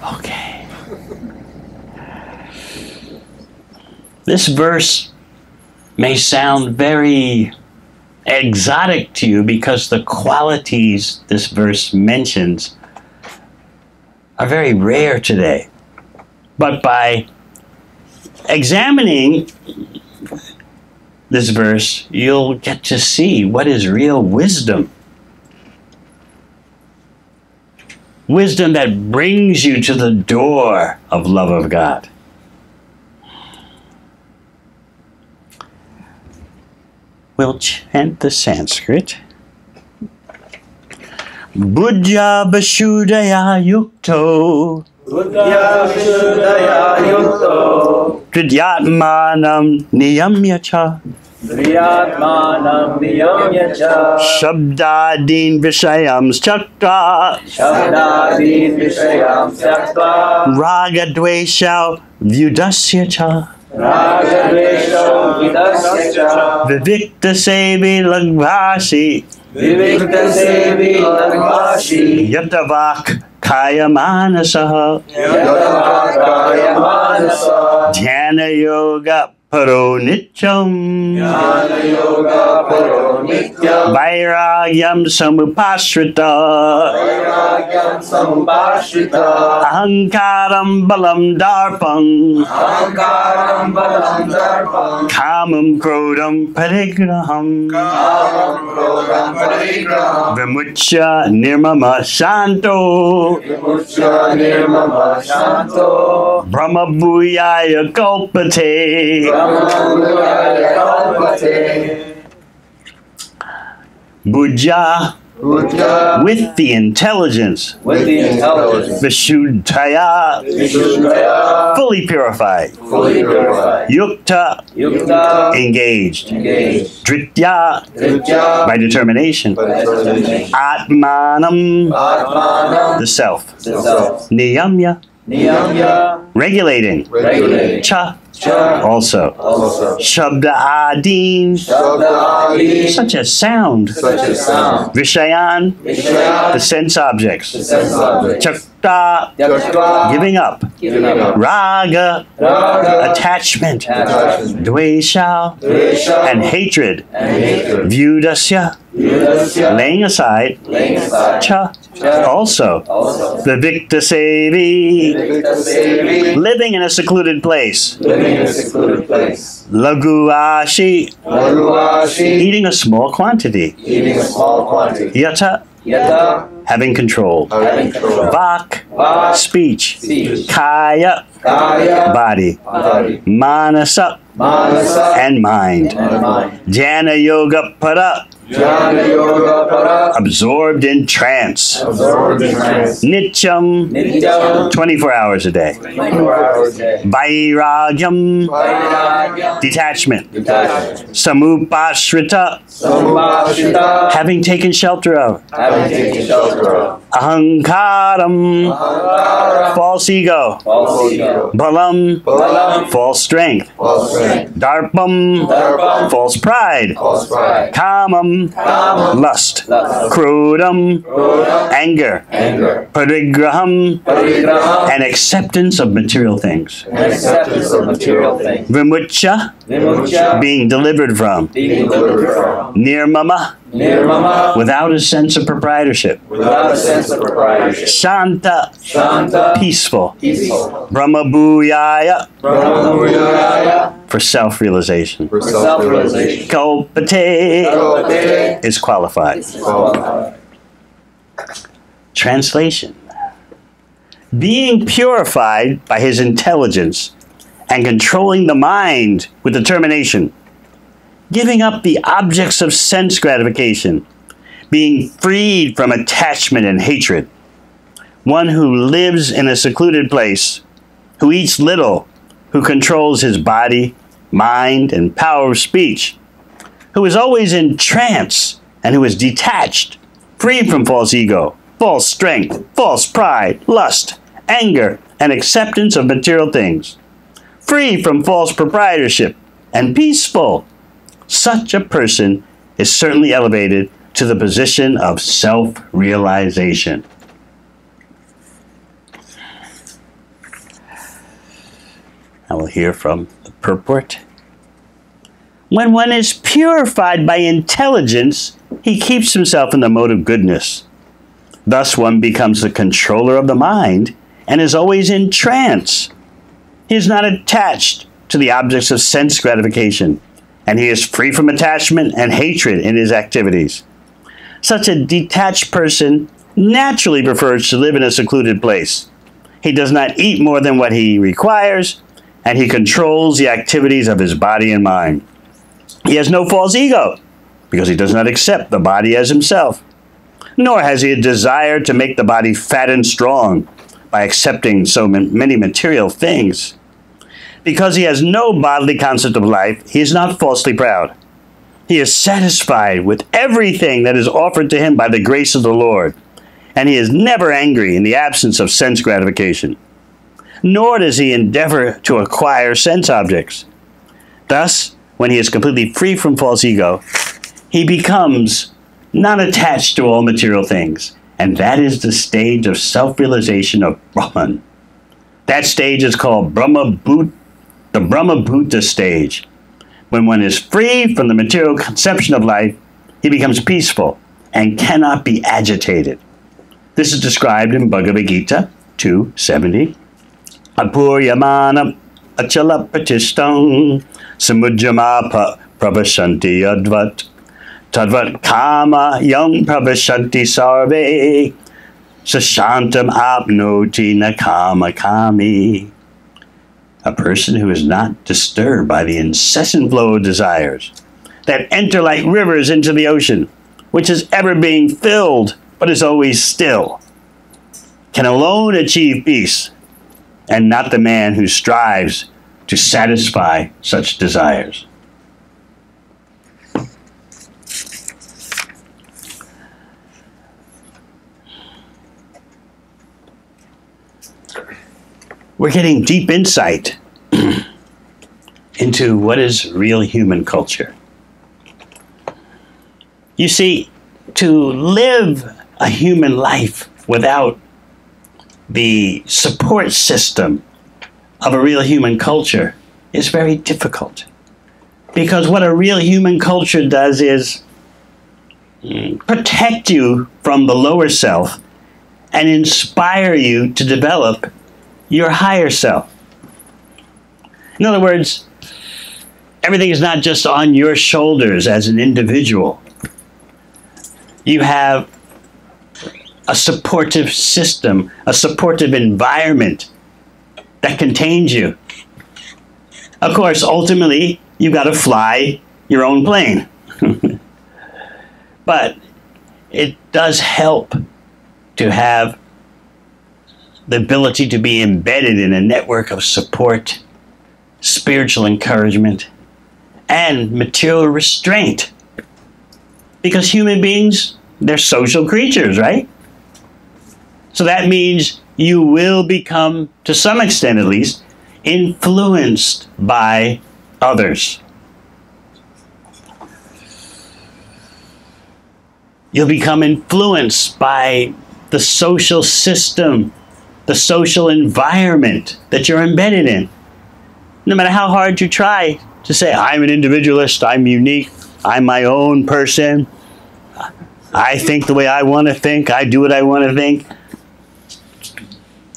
Okay. This verse may sound very exotic to you because the qualities this verse mentions are very rare today. But by examining this verse, you'll get to see what is real wisdom. Wisdom that brings you to the door of love of God. We'll chant the Sanskrit. Buddhya Vasudhaya Yukto Tridyatmanam Niyamya Cha Shabdadin Vishayam Chakta Raga Dvesha Vyudasya Cha Vivikta Sevi Lagvashi Yatavak Kaya Manasaha Dhyana Yoga Paro Nityam Vairagyam Samupashrita Ahankaram Balam Darpam Kamam Krodam Parigraham Vimucha Nirmama Shanto Brahma Bhuyaya Kalpate Buddha with the intelligence, Vishuddhaya, fully purified, Yukta, engaged, Dritya, by determination, Atmanam, the self, Niyamya, regulating, Cha, also. Shabda Adin, such as sound. Vishayan, the sense objects. Chakta, giving up. Raga, attachment. Dvesha, and hatred. Vyudasya, laying aside. Cha, also. Vivikta Sevi, living in a secluded place. Lagu Ashi, eating a small quantity. Yata, having control. Vak, speech. Kaya, body. Manasa, and mind. Jnana Yoga Para, absorbed in trance. Nityam, 24 hours a day. Vairagyam, detachment. Samupashrita, having taken shelter of. Ahankaram, false ego. Balam, false strength. Darpam, false pride. Kamam, lust. Krodam, anger. Parigraham, and acceptance of material things. Vimucha, being delivered from. Nirmama, without a sense of proprietorship. Shanta, peaceful. Brahma Bhuyaya, for self-realization. Kalpate, is qualified. Translation. Being purified by his intelligence and controlling the mind with determination. Giving up the objects of sense gratification. Being freed from attachment and hatred. One who lives in a secluded place, who eats little, who controls his body, mind, and power of speech, who is always in trance and who is detached, free from false ego, false strength, false pride, lust, anger, and acceptance of material things, free from false proprietorship, and peaceful. Such a person is certainly elevated to the position of self-realization. hear from the purport. When one is purified by intelligence, he keeps himself in the mode of goodness. Thus one becomes the controller of the mind and is always in trance. He is not attached to the objects of sense gratification, and he is free from attachment and hatred in his activities. Such a detached person naturally prefers to live in a secluded place. He does not eat more than what he requires, and he controls the activities of his body and mind. He has no false ego, because he does not accept the body as himself. Nor has he a desire to make the body fat and strong by accepting so many material things. Because he has no bodily concept of life, he is not falsely proud. He is satisfied with everything that is offered to him by the grace of the Lord, and he is never angry in the absence of sense gratification. Nor does he endeavor to acquire sense objects. Thus, when he is completely free from false ego, he becomes not attached to all material things, and that is the stage of self-realization of Brahman. That stage is called the Brahma-bhuta stage. When one is free from the material conception of life, he becomes peaceful and cannot be agitated. This is described in Bhagavad-gita 2:70. Apuryamana achala pratishtang samujjama pravashanti advat tadvat kama yam pravashanti sarve sashantam apnoti nakama kami. A person who is not disturbed by the incessant flow of desires that enter like rivers into the ocean, which is ever being filled but is always still, can alone achieve peace, and not the man who strives to satisfy such desires. We're getting deep insight into what is real human culture. You see, to live a human life without the support system of a real human culture is very difficult. Because what a real human culture does is protect you from the lower self and inspire you to develop your higher self. In other words, everything is not just on your shoulders as an individual. You have a supportive system, a supportive environment that contains you. Of course, ultimately, you've got to fly your own plane. But it does help to have the ability to be embedded in a network of support, spiritual encouragement, and material restraint. Because human beings, they're social creatures, right? So that means you will become, to some extent at least, influenced by others. You'll become influenced by the social system, the social environment that you're embedded in. No matter how hard you try to say, I'm an individualist, I'm unique, I'm my own person, I think the way I want to think, I do what I want to think.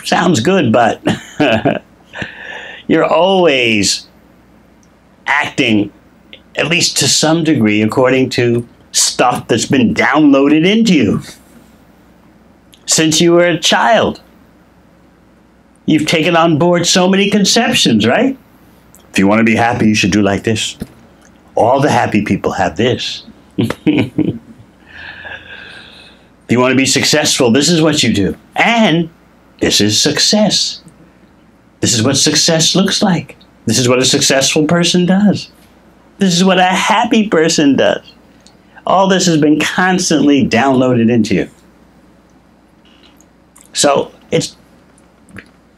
Sounds good, but you're always acting, at least to some degree, according to stuff that's been downloaded into you since you were a child. You've taken on board so many conceptions, right? If you want to be happy, you should do like this. All the happy people have this. If you want to be successful, this is what you do. And this is success. This is what success looks like. This is what a successful person does. This is what a happy person does. All this has been constantly downloaded into you. So it's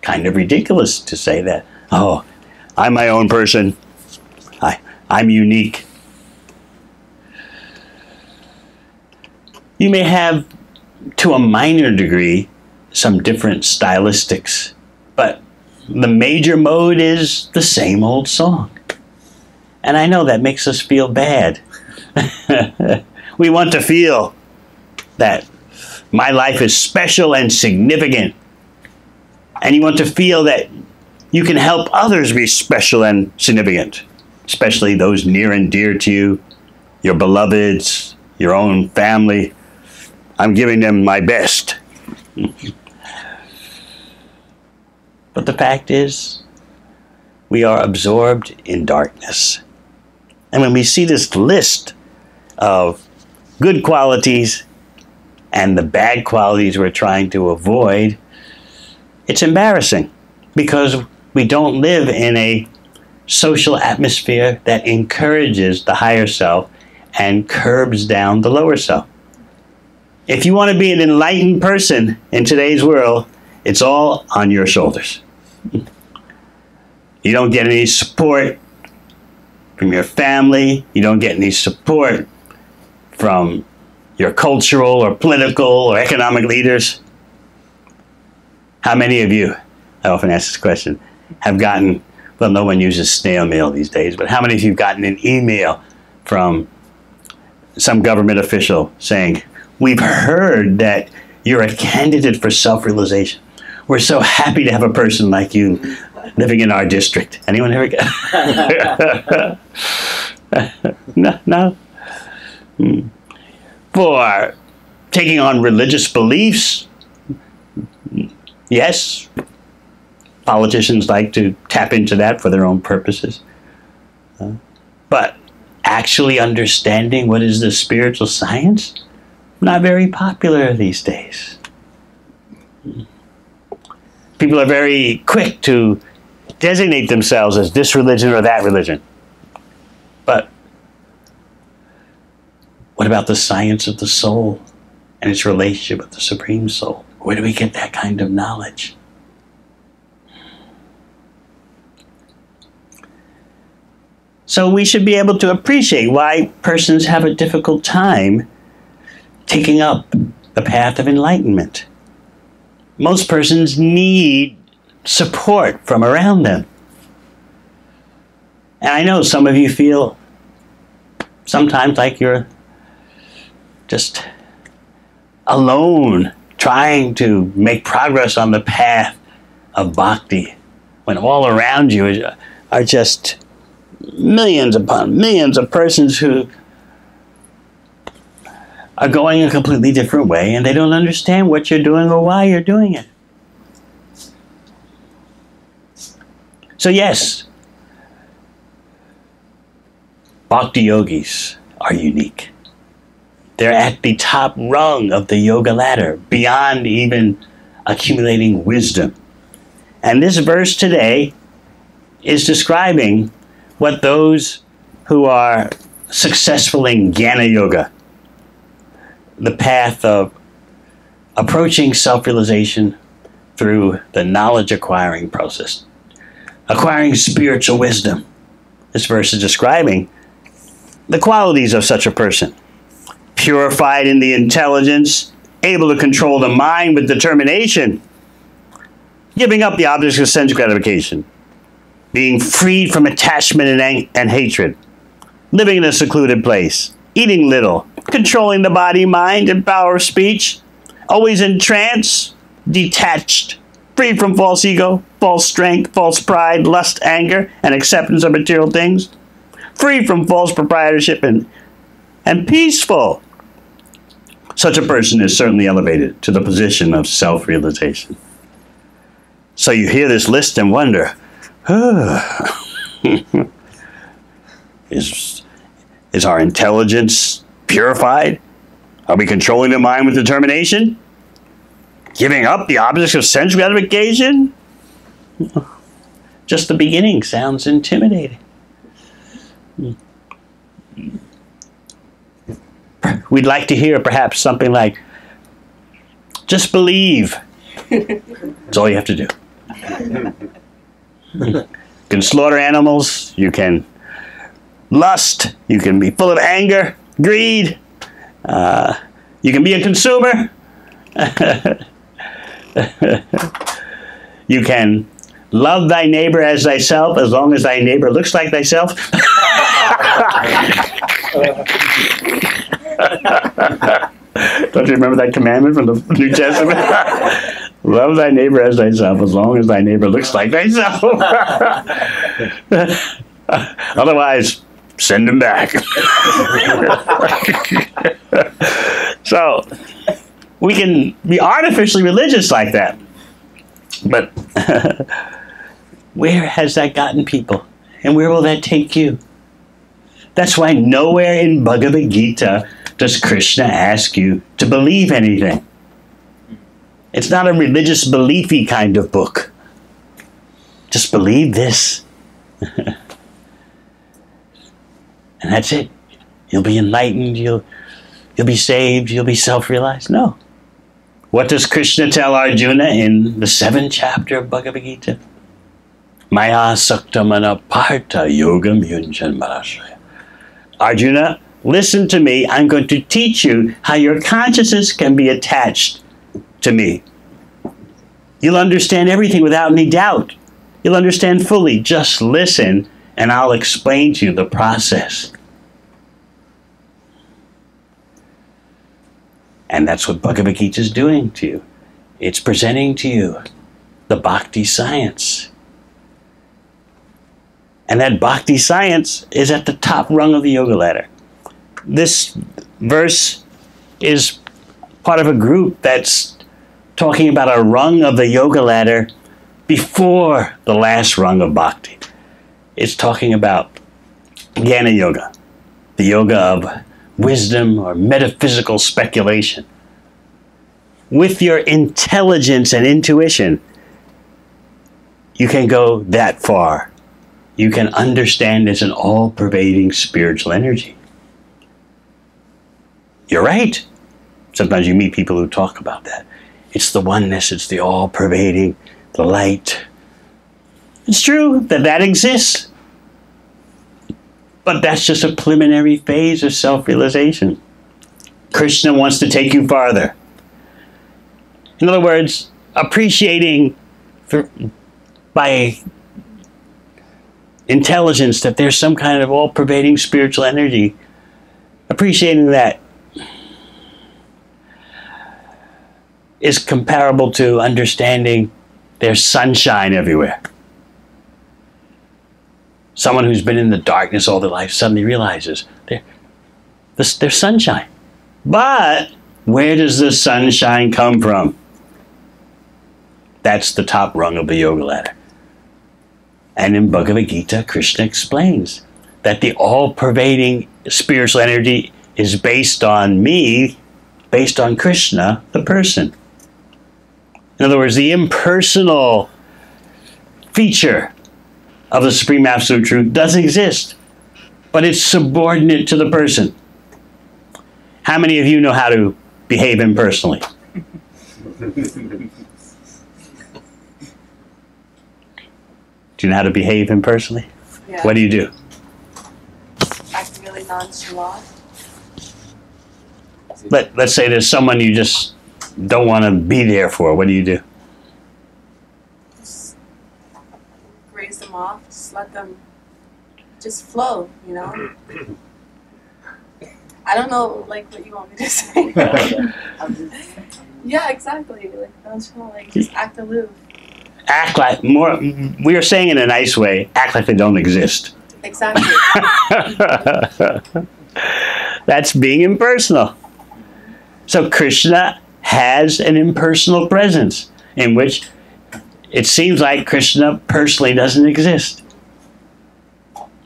kind of ridiculous to say that, oh, I'm my own person. I'm unique. You may have, to a minor degree, some different stylistics, but the major mode is the same old song. And I know that makes us feel bad. We want to feel that my life is special and significant. And you want to feel that you can help others be special and significant, especially those near and dear to you, your beloveds, your own family. I'm giving them my best. But the fact is, we are absorbed in darkness. And when we see this list of good qualities and the bad qualities we're trying to avoid, it's embarrassing because we don't live in a social atmosphere that encourages the higher self and curbs down the lower self. If you want to be an enlightened person in today's world, it's all on your shoulders. You don't get any support from your family. You don't get any support from your cultural or political or economic leaders. How many of you, I often ask this question, have gotten, well, no one uses snail mail these days, but how many of you have gotten an email from some government official saying, we've heard that you're a candidate for self-realization. We're so happy to have a person like you living in our district. Anyone ever get? No. For taking on religious beliefs, yes. Politicians like to tap into that for their own purposes. But actually understanding what is the spiritual science, not very popular these days. People are very quick to designate themselves as this religion or that religion. But what about the science of the soul and its relationship with the Supreme Soul? Where do we get that kind of knowledge? So we should be able to appreciate why persons have a difficult time taking up the path of enlightenment. Most persons need support from around them. And I know some of you feel sometimes like you're just alone trying to make progress on the path of bhakti when all around you are just millions upon millions of persons who are going a completely different way and they don't understand what you're doing or why you're doing it. So yes, bhakti yogis are unique. They're at the top rung of the yoga ladder, beyond even accumulating wisdom. And this verse today is describing what those who are successful in Jnana Yoga, the path of approaching self-realization through the knowledge acquiring process, acquiring spiritual wisdom. This verse is describing the qualities of such a person. Purified in the intelligence, able to control the mind with determination, giving up the objects of sense gratification, being freed from attachment and hatred, living in a secluded place, eating little, controlling the body, mind, and power of speech, always in trance, detached, free from false ego, false strength, false pride, lust, anger, and acceptance of material things, free from false proprietorship and peaceful. Such a person is certainly elevated to the position of self-realization. So you hear this list and wonder, is our intelligence purified? Are we controlling the mind with determination? Giving up the objects of sense gratification? Just the beginning sounds intimidating. We'd like to hear perhaps something like, just believe. That's all you have to do. You can slaughter animals, you can lust, you can be full of anger, greed, you can be a consumer, you can Love thy neighbor as thyself, as long as thy neighbor looks like thyself. Don't you remember that commandment from the New Testament? Love thy neighbor as thyself, as long as thy neighbor looks like thyself. Otherwise, send him back. So, we can be artificially religious like that. But where has that gotten people? And where will that take you? That's why nowhere in Bhagavad-gita does Krishna ask you to believe anything. It's not a religious beliefy kind of book. Just believe this. And that's it. You'll be enlightened, you'll be saved, you'll be self-realized. No. What does Krishna tell Arjuna in the 7th chapter of Bhagavad-gita? Maya saktamana partha yogam yunjan marashraya. Arjuna, listen to me. I'm going to teach you how your consciousness can be attached to me. You'll understand everything without any doubt. You'll understand fully. Just listen, and I'll explain to you the process. And that's what Bhagavad-gita is doing to you. It's presenting to you the bhakti science. And that bhakti science is at the top rung of the yoga ladder. This verse is part of a group that's talking about a rung of the yoga ladder before the last rung of bhakti. It's talking about jnana yoga, the yoga of wisdom or metaphysical speculation. With your intelligence and intuition, you can go that far. You can understand it's an all-pervading spiritual energy. You're right. Sometimes you meet people who talk about that. It's the oneness, it's the all-pervading, the light. It's true that that exists. But that's just a preliminary phase of self-realization. Krishna wants to take you farther. In other words, appreciating by intelligence that there's some kind of all-pervading spiritual energy, appreciating that is comparable to understanding there's sunshine everywhere. Someone who's been in the darkness all their life suddenly realizes there's sunshine. But where does the sunshine come from? That's the top rung of the yoga ladder. And in Bhagavad-gita, Krishna explains that the all-pervading spiritual energy is based on me, based on Krishna, the person. In other words, the impersonal feature of the Supreme Absolute Truth does exist, but it's subordinate to the person. How many of you know how to behave impersonally? Do you know how to behave impersonally? Yeah. What do you do? Act really nonchalant. Let's say there's someone you just don't want to be there for. What do you do? Just graze them off. Just let them just flow, you know? I don't know, like, what you want me to say. Yeah, exactly. Like, nonchalant, like, just act aloof. Act like more. We are saying in a nice way. Act like they don't exist. Exactly. That's being impersonal. So Krishna has an impersonal presence in which it seems like Krishna personally doesn't exist.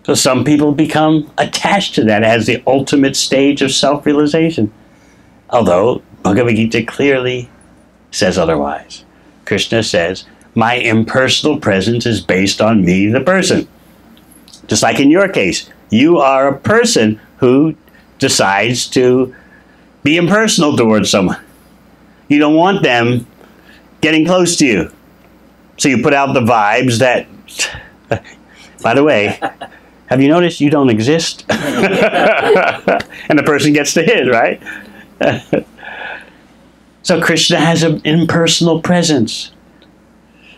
So some people become attached to that as the ultimate stage of self-realization. Although Bhagavad-gita clearly says otherwise. Krishna says, my impersonal presence is based on me, the person. Just like in your case, you are a person who decides to be impersonal towards someone. You don't want them getting close to you. So you put out the vibes that, by the way, have you noticed you don't exist? And the person gets the hit, right? So Krishna has an impersonal presence.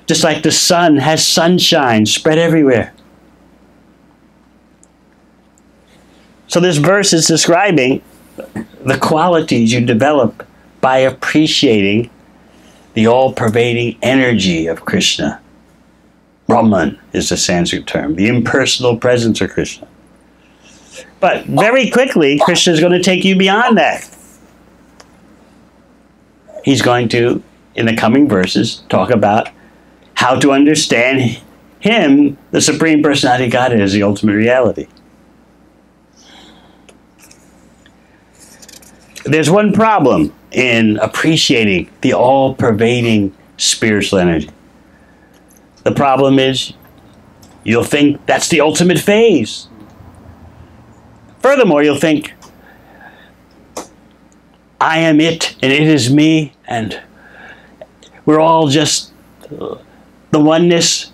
Just like the sun has sunshine spread everywhere. So this verse is describing the qualities you develop by appreciating the all-pervading energy of Krishna. Brahman is the Sanskrit term, the impersonal presence of Krishna. But very quickly, Krishna is going to take you beyond that. He's going to, in the coming verses, talk about how to understand Him, the Supreme Personality of Godhead, as the ultimate reality. There's one problem in appreciating the all-pervading spiritual energy. The problem is you'll think that's the ultimate phase. Furthermore, you'll think, I am it, and it is me, and we're all just the oneness.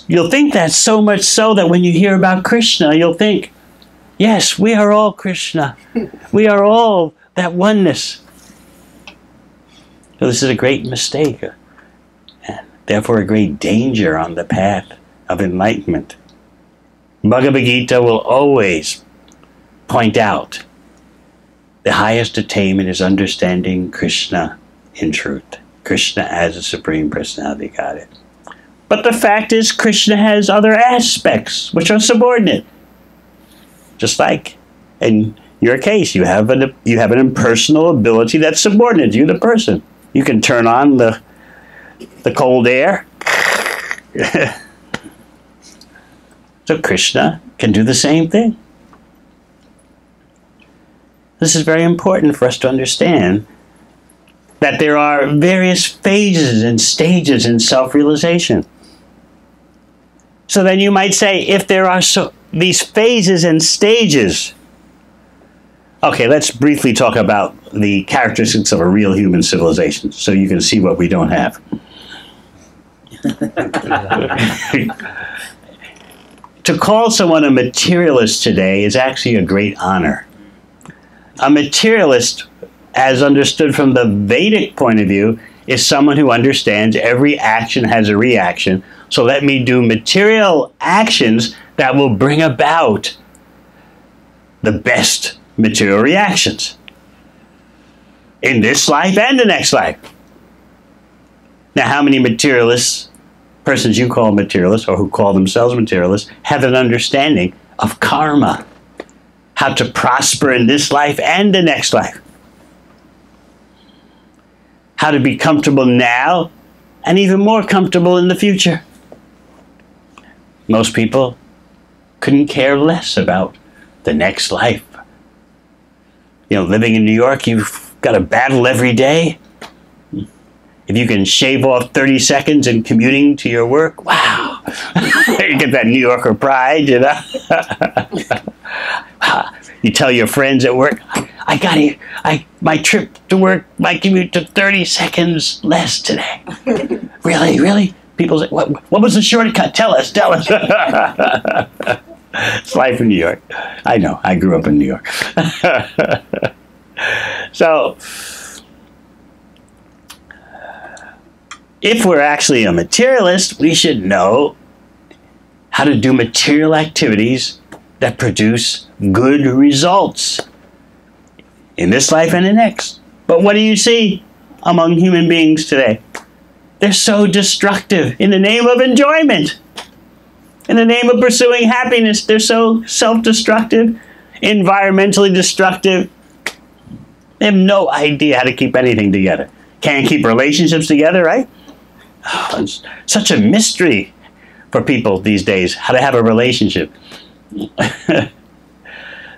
You'll think that so much so that when you hear about Krishna, you'll think, yes, we are all Krishna. We are all that oneness. So this is a great mistake, and therefore a great danger on the path of enlightenment. Bhagavad-gita will always point out the highest attainment is understanding Krishna in truth. Krishna as a Supreme Personality of Godhead. But the fact is, Krishna has other aspects which are subordinate. Just like in your case, you have an impersonal ability that's subordinate to you, the person. You can turn on the cold air. So Krishna can do the same thing. This is very important for us to understand that there are various phases and stages in self-realization. So then you might say, if there are these phases and stages, okay, let's briefly talk about the characteristics of a real human civilization so you can see what we don't have. To call someone a materialist today is actually a great honor. A materialist, as understood from the Vedic point of view, is someone who understands every action has a reaction. So let me do material actions that will bring about the best material reactions in this life and the next life. Now, how many materialists, persons you call materialists or who call themselves materialists, have an understanding of karma, how to prosper in this life and the next life, how to be comfortable now and even more comfortable in the future? Most people couldn't care less about the next life. You know, living in New York, you've got to battle every day. If you can shave off 30 seconds in commuting to your work, wow. You get that New Yorker pride, you know. You tell your friends at work, my trip to work, my commute took 30 seconds less today. Really, really? People say, what was the shortcut? Tell us. It's life in New York. I know, I grew up in New York. So, if we're actually a materialist, we should know how to do material activities that produce good results in this life and the next. But what do you see among human beings today? They're so destructive in the name of enjoyment. In the name of pursuing happiness, they're so self-destructive, environmentally destructive. They have no idea how to keep anything together. Can't keep relationships together, right? Oh, it's such a mystery for people these days, how to have a relationship.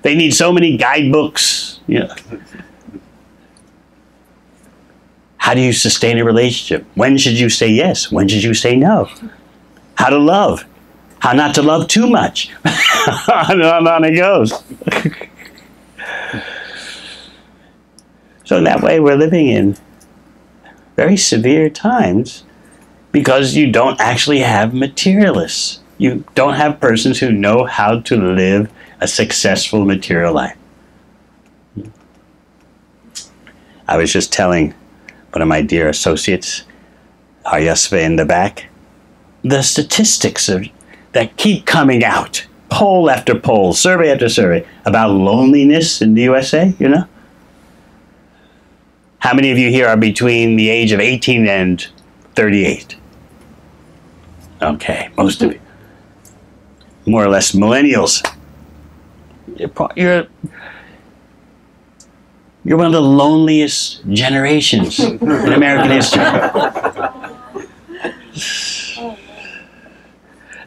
They need so many guidebooks. You know. How do you sustain a relationship? When should you say yes? When should you say no? How to love. How not to love too much. On and on it goes. So in that way, we're living in very severe times because you don't actually have materialists. You don't have persons who know how to live a successful material life. I was just telling one of my dear associates, Aryasva in the back, the statistics that keep coming out, poll after poll, survey after survey, about loneliness in the USA, you know? How many of you here are between the age of 18 and 38? Okay, most of you. More or less millennials. You're one of the loneliest generations in American history.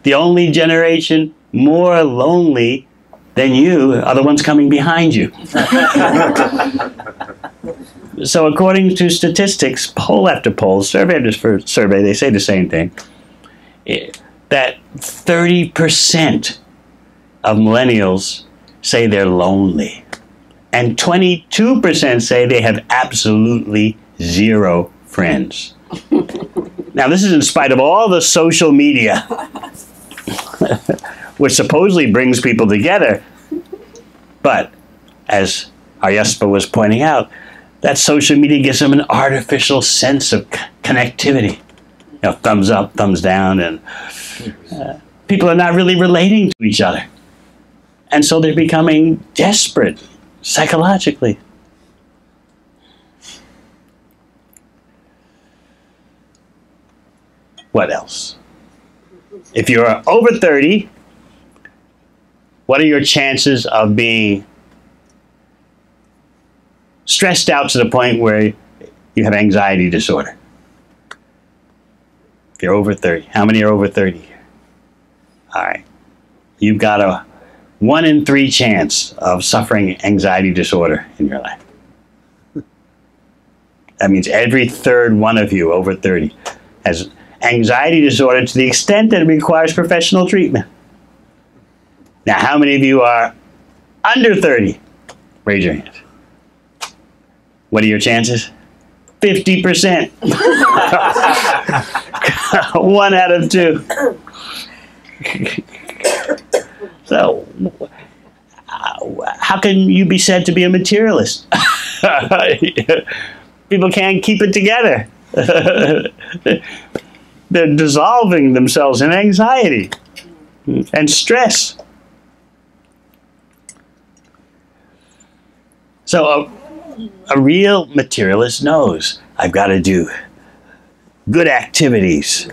The only generation more lonely than you are the ones coming behind you. So according to statistics, poll after poll, survey after survey, they say the same thing, that 30% of millennials say they're lonely. And 22% say they have absolutely zero friends. Now, this is in spite of all the social media, which supposedly brings people together. But, as Aryasva was pointing out, that social media gives them an artificial sense of connectivity. You know, thumbs up, thumbs down, and people are not really relating to each other. And so they're becoming desperate psychologically. What else? If you're over 30, what are your chances of being stressed out to the point where you have anxiety disorder? If you're over 30, how many are over 30 here? All right. You've got a 1 in 3 chance of suffering anxiety disorder in your life. That means every third one of you over 30 has anxiety disorder to the extent that it requires professional treatment. Now, how many of you are under 30? Raise your hand. What are your chances? 50%. 1 out of 2. So, how can you be said to be a materialist? People can't keep it together. They're dissolving themselves in anxiety and stress. So a real materialist knows, I've got to do good activities,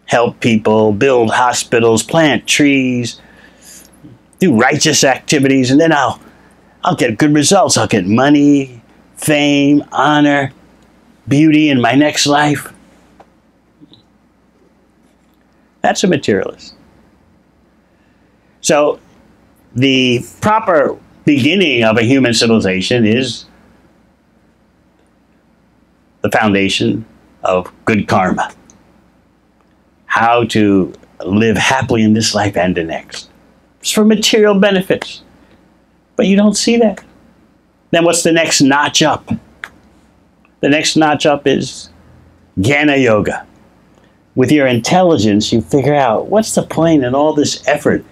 help people, build hospitals, plant trees, do righteous activities, and then I'll get good results. I'll get money, fame, honor, beauty in my next life. That's a materialist. So the proper beginning of a human civilization is the foundation of good karma. How to live happily in this life and the next. It's for material benefits. But you don't see that. Then what's the next notch up? The next notch up is Jnana Yoga. With your intelligence, you figure out what's the point in all this effort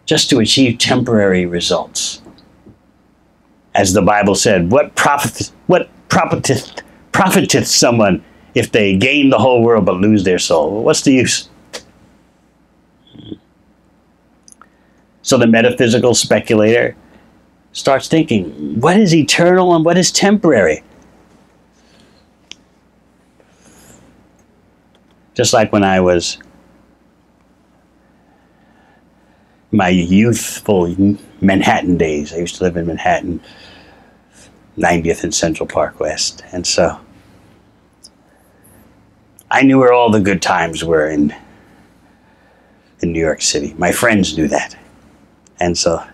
just to achieve temporary results. As the Bible said, what profiteth someone if they gain the whole world but lose their soul? What's the use? So the metaphysical speculator starts thinking, what is eternal and what is temporary? Just like when I was my youthful Manhattan days. I used to live in Manhattan, 90th and Central Park West. And so I knew where all the good times were in New York City. My friends knew that. And so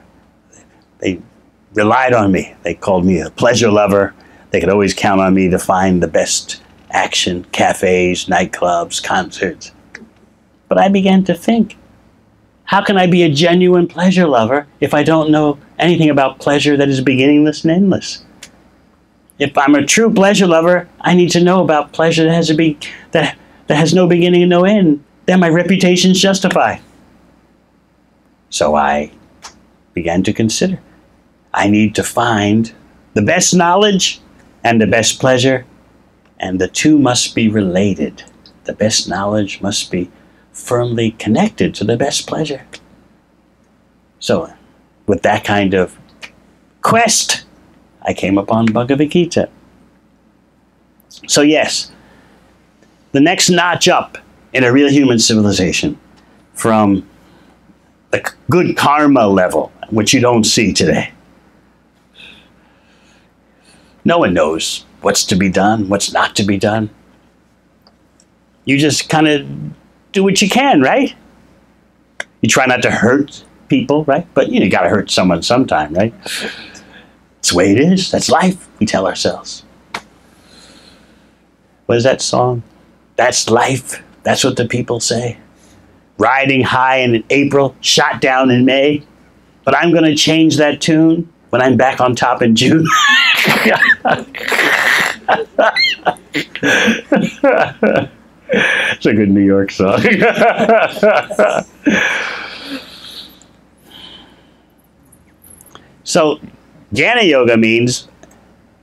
they relied on me. They called me a pleasure lover. They could always count on me to find the best action, cafes, nightclubs, concerts. But I began to think, how can I be a genuine pleasure lover if I don't know anything about pleasure that is beginningless and endless? If I'm a true pleasure lover, I need to know about pleasure that has no beginning and no end. Then my reputation's justified. So I began to consider, I need to find the best knowledge and the best pleasure, and the two must be related. The best knowledge must be firmly connected to the best pleasure. So, with that kind of quest, I came upon Bhagavad-gita. So yes, the next notch up in a real human civilization from the good karma level, which you don't see today. No one knows what's to be done, what's not to be done. You just kind of do what you can, right? You try not to hurt people, right? But you got to hurt someone sometime, right? It's the way it is. That's life, we tell ourselves. What is that song? That's life. That's what the people say. Riding high in April, shot down in May. But I'm going to change that tune when I'm back on top in June. It's a good New York song. So, Jnana Yoga means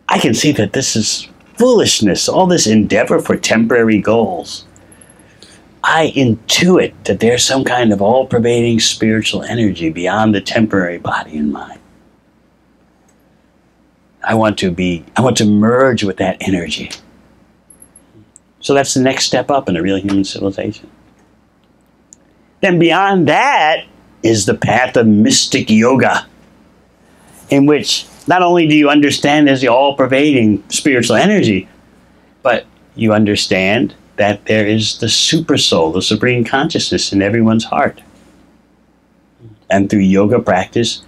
I can see that this is foolishness, all this endeavor for temporary goals. I intuit that there's some kind of all-pervading spiritual energy beyond the temporary body and mind. I want to merge with that energy. So that's the next step up in a real human civilization. Then beyond that is the path of mystic yoga, in which not only do you understand there's the all-pervading spiritual energy, but you understand that there is the super soul, the supreme consciousness in everyone's heart. And through yoga practice,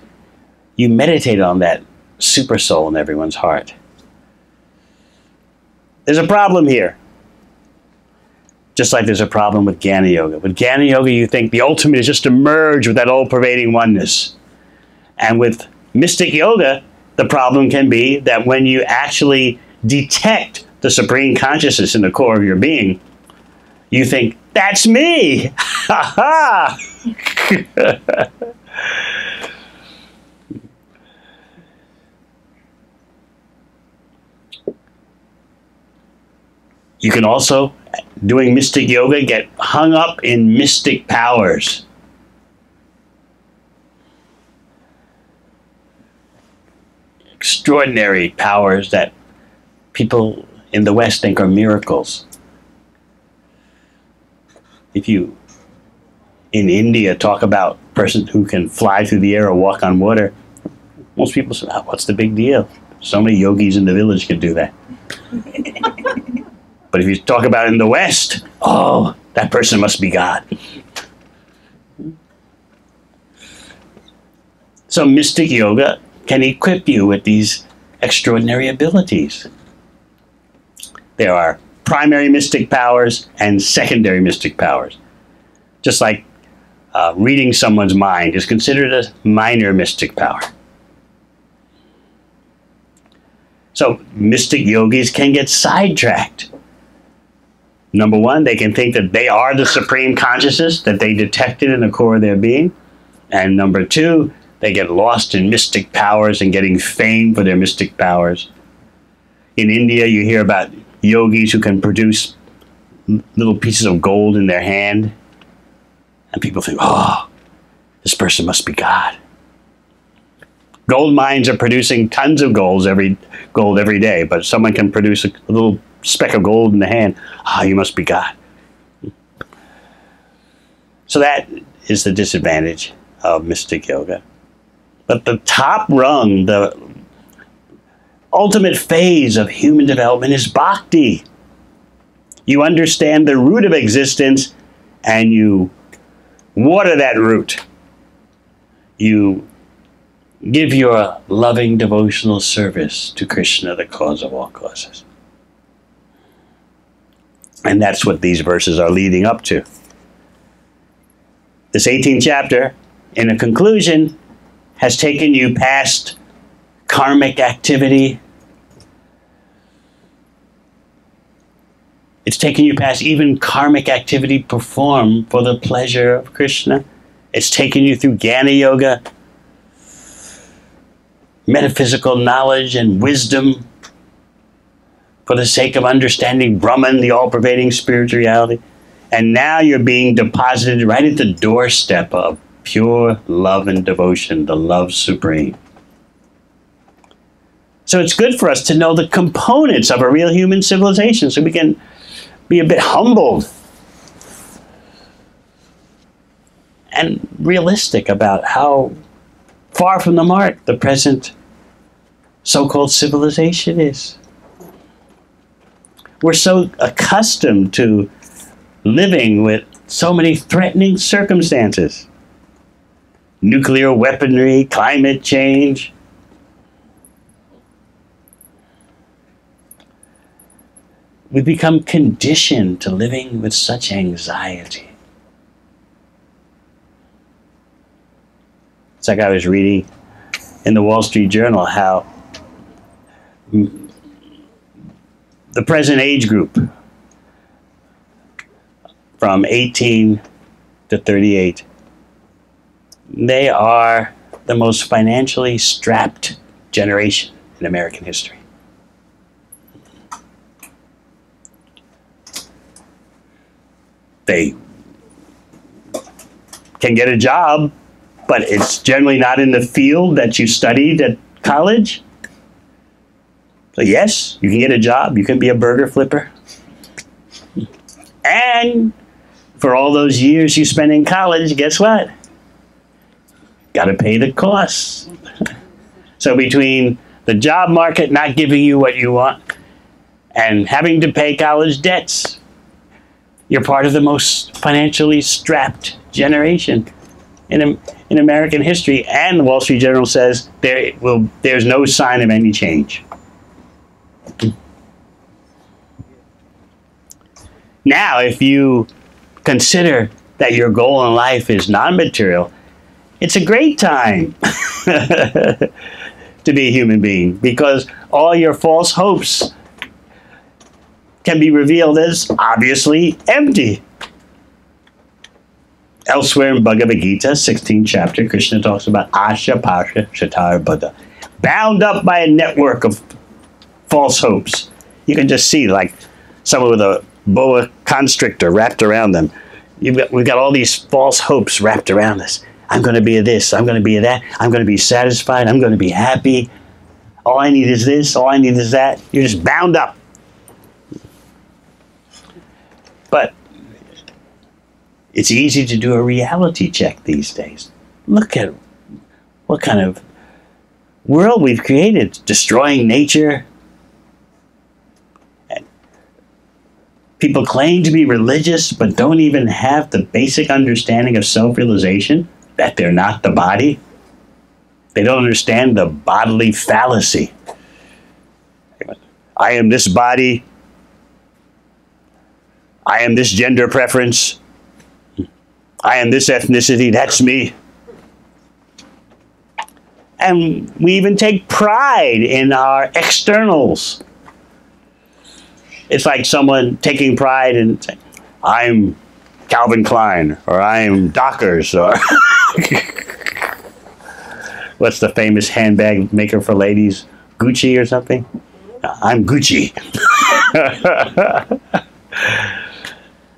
you meditate on that super soul in everyone's heart. There's a problem here. Just like there's a problem with Jnana Yoga. With Jnana Yoga, you think the ultimate is just to merge with that all-pervading oneness. And with mystic yoga, the problem can be that when you actually detect the supreme consciousness in the core of your being, you think, that's me! Ha ha! You can also, doing mystic yoga, get hung up in mystic powers. Extraordinary powers that people in the West think are miracles. If you, in India, talk about a person who can fly through the air or walk on water, most people say, oh, what's the big deal? So many yogis in the village can do that. But if you talk about it in the West, oh, that person must be God. So mystic yoga can equip you with these extraordinary abilities. There are primary mystic powers and secondary mystic powers. Just like reading someone's mind is considered a minor mystic power. So mystic yogis can get sidetracked. Number one, they can think that they are the supreme consciousness that they detected in the core of their being. And number two, they get lost in mystic powers and getting fame for their mystic powers. In India, you hear about yogis who can produce little pieces of gold in their hand. And people think, oh, this person must be God. Gold mines are producing tons of gold every day, but someone can produce a little speck of gold in the hand. Ah, you must be God. So that is the disadvantage of mystic yoga. But the top rung, the ultimate phase of human development is bhakti. You understand the root of existence and you water that root. You give your loving devotional service to Krishna, the cause of all causes. And that's what these verses are leading up to. This 18th chapter, in a conclusion, has taken you past karmic activity. It's taken you past even karmic activity performed for the pleasure of Krishna. It's taken you through Jnana Yoga, metaphysical knowledge and wisdom, for the sake of understanding Brahman, the all-pervading spiritual reality. And now you're being deposited right at the doorstep of pure love and devotion, the love supreme. So it's good for us to know the components of a real human civilization so we can be a bit humbled and realistic about how far from the mark the present so-called civilization is. We're so accustomed to living with so many threatening circumstances. Nuclear weaponry, climate change. We become conditioned to living with such anxiety. It's like I was reading in the Wall Street Journal how the present age group from 18 to 38, they are the most financially strapped generation in American history. They can get a job, but it's generally not in the field that you studied at college. So yes, you can get a job. You can be a burger flipper. And for all those years you spent in college, guess what? Got to pay the costs. So between the job market not giving you what you want and having to pay college debts, you're part of the most financially strapped generation in American history. And the Wall Street Journal says there's no sign of any change. Now, if you consider that your goal in life is non-material, it's a great time to be a human being, because all your false hopes can be revealed as obviously empty. Elsewhere in Bhagavad-gita, 16th chapter, Krishna talks about Asha Pasha Shatar Buddha, bound up by a network of false hopes. You can just see like someone with a boa constrictor wrapped around them. We've got all these false hopes wrapped around us. I'm going to be a this, I'm going to be a that, I'm going to be satisfied, I'm going to be happy. All I need is this, all I need is that. You're just bound up. But it's easy to do a reality check these days. Look at what kind of world we've created, destroying nature. And people claim to be religious, but don't even have the basic understanding of self-realization, that they're not the body. They don't understand the bodily fallacy. I am this body. I am this gender preference. I am this ethnicity. That's me. And we even take pride in our externals. It's like someone taking pride in saying, I'm Calvin Klein, or I'm Dockers, or what's the famous handbag maker for ladies? Gucci or something? I'm Gucci.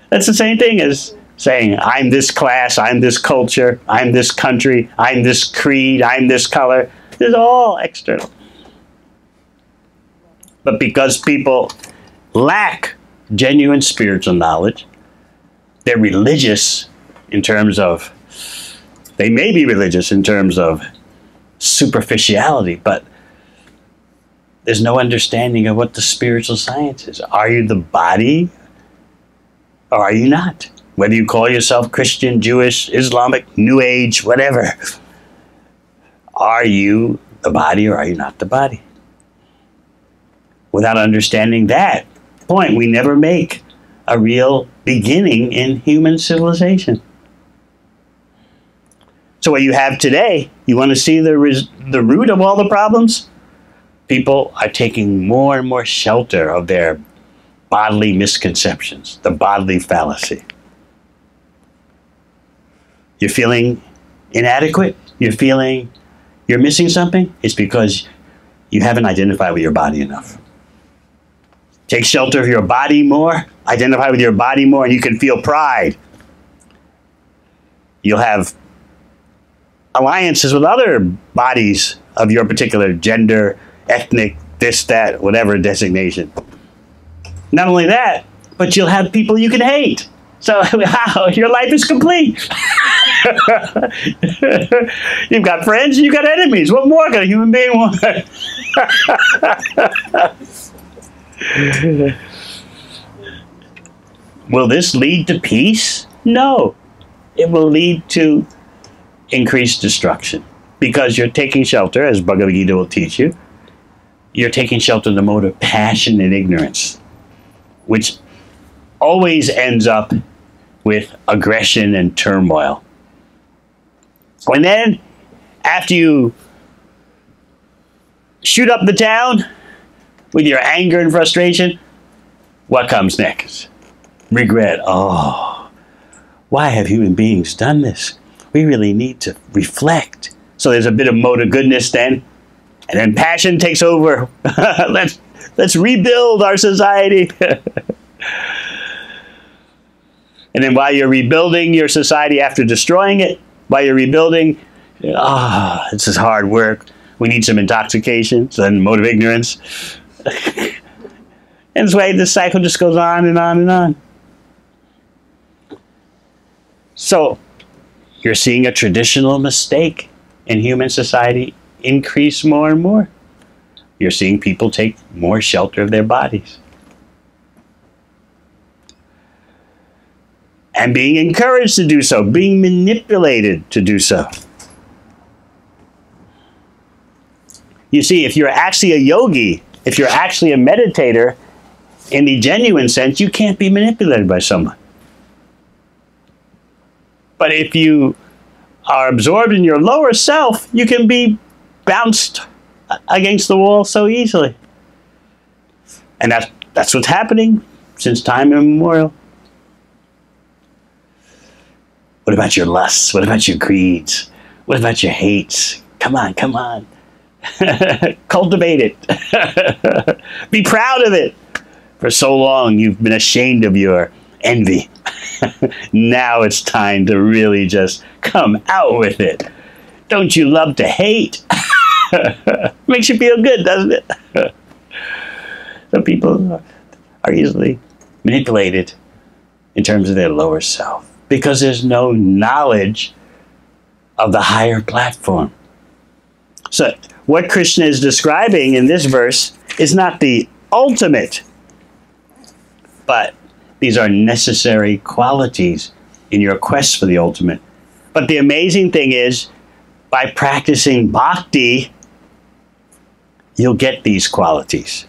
That's the same thing as saying, I'm this class, I'm this culture, I'm this country, I'm this creed, I'm this color. It's all external. But because people lack genuine spiritual knowledge, they're religious in terms of, they may be religious in terms of superficiality, but there's no understanding of what the spiritual science is. Are you the body or are you not? Whether you call yourself Christian, Jewish, Islamic, New Age, whatever. Are you the body or are you not the body? Without understanding that point, we never make a real beginning in human civilization. So what you have today, you want to see the root of all the problems? People are taking more and more shelter of their bodily misconceptions, the bodily fallacy. You're feeling inadequate? You're feeling you're missing something? It's because you haven't identified with your body enough. Take shelter of your body more. Identify with your body more, and you can feel pride. You'll have alliances with other bodies of your particular gender, ethnic, this, that, whatever designation. Not only that, but you'll have people you can hate. So, wow, your life is complete. You've got friends, you've got enemies. What more can a human being want? Will this lead to peace? No. It will lead to increased destruction. Because you're taking shelter, as Bhagavad-gita will teach you, you're taking shelter in the mode of passion and ignorance, which always ends up with aggression and turmoil. And then, after you shoot up the town with your anger and frustration, what comes next? Regret. Oh, why have human beings done this? We really need to reflect. So there's a bit of mode of goodness then. And then passion takes over. Let's rebuild our society. And then while you're rebuilding your society after destroying it, while you're rebuilding, this is hard work. We need some intoxication. So then mode of ignorance. And this way the cycle just goes on and on and on. So you're seeing a traditional mistake in human society increase more and more. You're seeing people take more shelter of their bodies. And being encouraged to do so, being manipulated to do so. You see, if you're actually a yogi, if you're actually a meditator, in the genuine sense, you can't be manipulated by someone. But if you are absorbed in your lower self, you can be bounced against the wall so easily. And that's what's happening since time immemorial. What about your lusts? What about your greeds? What about your hates? Come on, come on. Cultivate it. Be proud of it. For so long, you've been ashamed of your envy. Now it's time to really just come out with it. Don't you love to hate? Makes you feel good, doesn't it? Some people are easily manipulated in terms of their lower self because there's no knowledge of the higher platform. So what Krishna is describing in this verse is not the ultimate, but these are necessary qualities in your quest for the ultimate. But the amazing thing is, by practicing bhakti, you'll get these qualities.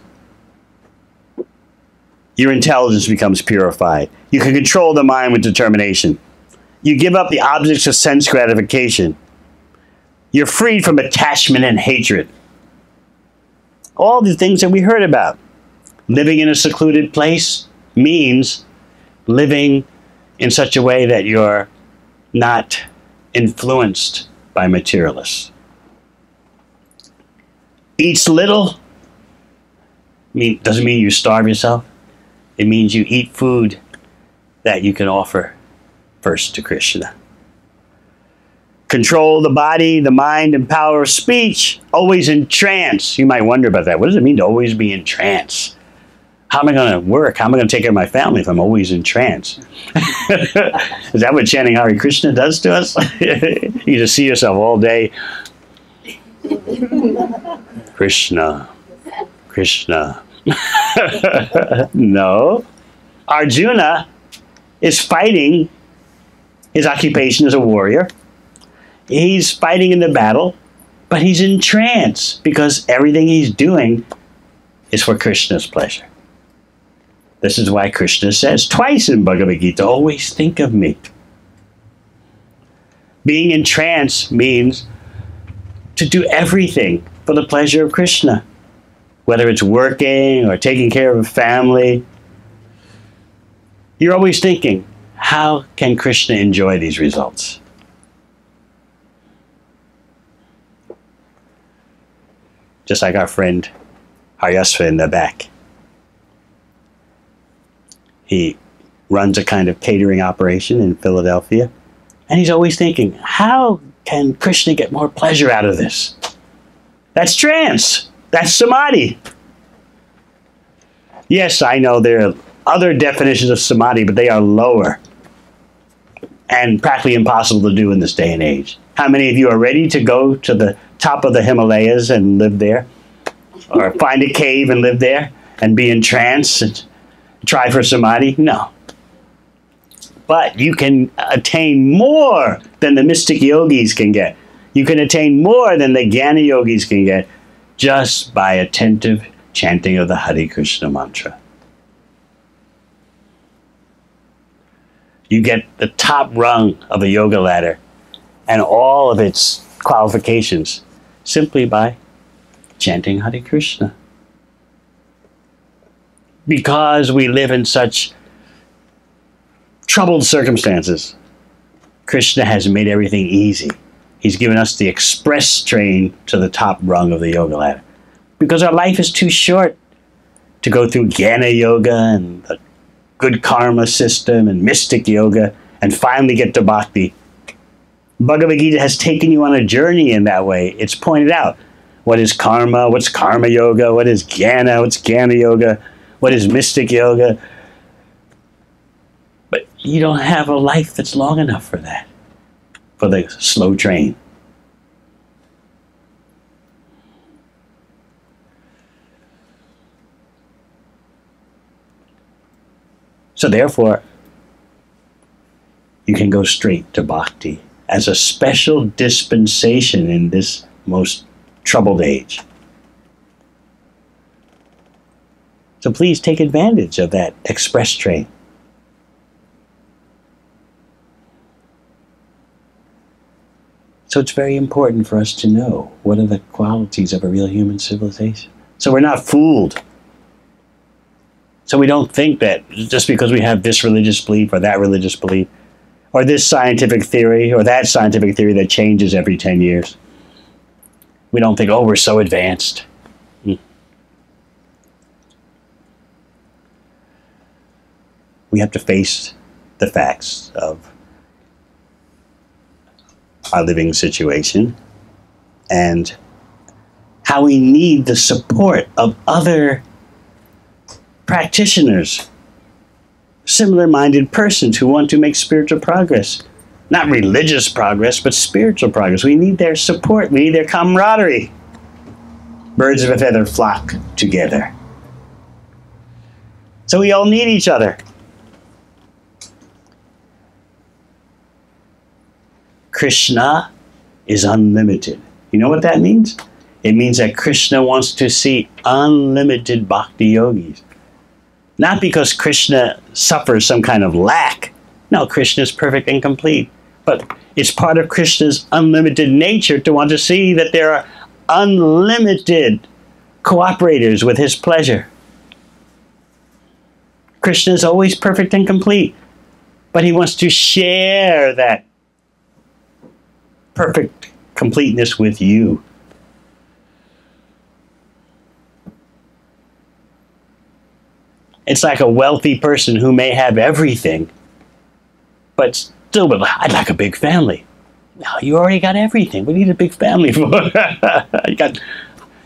Your intelligence becomes purified. You can control the mind with determination. You give up the objects of sense gratification. You're freed from attachment and hatred. All the things that we heard about. Living in a secluded place means living in such a way that you're not influenced by materialists. Eats little doesn't mean you starve yourself. It means you eat food that you can offer first to Krishna. Control the body, the mind, and power of speech. Always in trance. You might wonder about that. What does it mean to always be in trance? How am I going to work? How am I going to take care of my family if I'm always in trance? Is that what chanting Hare Krishna does to us? You just see yourself all day. Krishna, Krishna. No. Arjuna is fighting. His occupation is a warrior. He's fighting in the battle, but he's in trance because everything he's doing is for Krishna's pleasure. This is why Krishna says twice in Bhagavad-gita, always think of me. Being in trance means to do everything for the pleasure of Krishna. Whether it's working or taking care of a family, you're always thinking, how can Krishna enjoy these results? Just like our friend Haryasva in the back. He runs a kind of catering operation in Philadelphia. And he's always thinking, how can Krishna get more pleasure out of this? That's trance. That's samadhi. Yes, I know there are other definitions of samadhi, but they are lower and practically impossible to do in this day and age. How many of you are ready to go to the top of the Himalayas and live there? Or find a cave and live there and be in trance and try for samadhi? No. But you can attain more than the mystic yogis can get. You can attain more than the Jnana yogis can get just by attentive chanting of the Hare Krishna mantra. You get the top rung of a yoga ladder and all of its qualifications simply by chanting Hare Krishna. Because we live in such troubled circumstances, Krishna has made everything easy. He's given us the express train to the top rung of the yoga ladder. Because our life is too short to go through Jnana yoga and the good karma system and mystic yoga and finally get to bhakti. Bhagavad-gita has taken you on a journey in that way. It's pointed out what is karma, what's karma yoga, what is jnana, what's jnana yoga, what is mystic yoga. But you don't have a life that's long enough for that, for the slow train. So therefore, you can go straight to bhakti as a special dispensation in this most troubled age. So please take advantage of that express train. So it's very important for us to know what are the qualities of a real human civilization. So we're not fooled. So we don't think that just because we have this religious belief or that religious belief, or this scientific theory or that scientific theory that changes every 10 years, we don't think, oh, we're so advanced. We have to face the facts of our living situation and how we need the support of other practitioners, similar-minded persons who want to make spiritual progress. Not religious progress, but spiritual progress. We need their support. We need their camaraderie. Birds of a feather flock together. So we all need each other. Krishna is unlimited. You know what that means? It means that Krishna wants to see unlimited bhakti yogis. Not because Krishna suffers some kind of lack. No, Krishna is perfect and complete. But it's part of Krishna's unlimited nature to want to see that there are unlimited cooperators with his pleasure. Krishna is always perfect and complete. But he wants to share that perfect completeness with you. It's like a wealthy person who may have everything, but still, but I'd like a big family. Well, you already got everything. What do you need a big family for? You got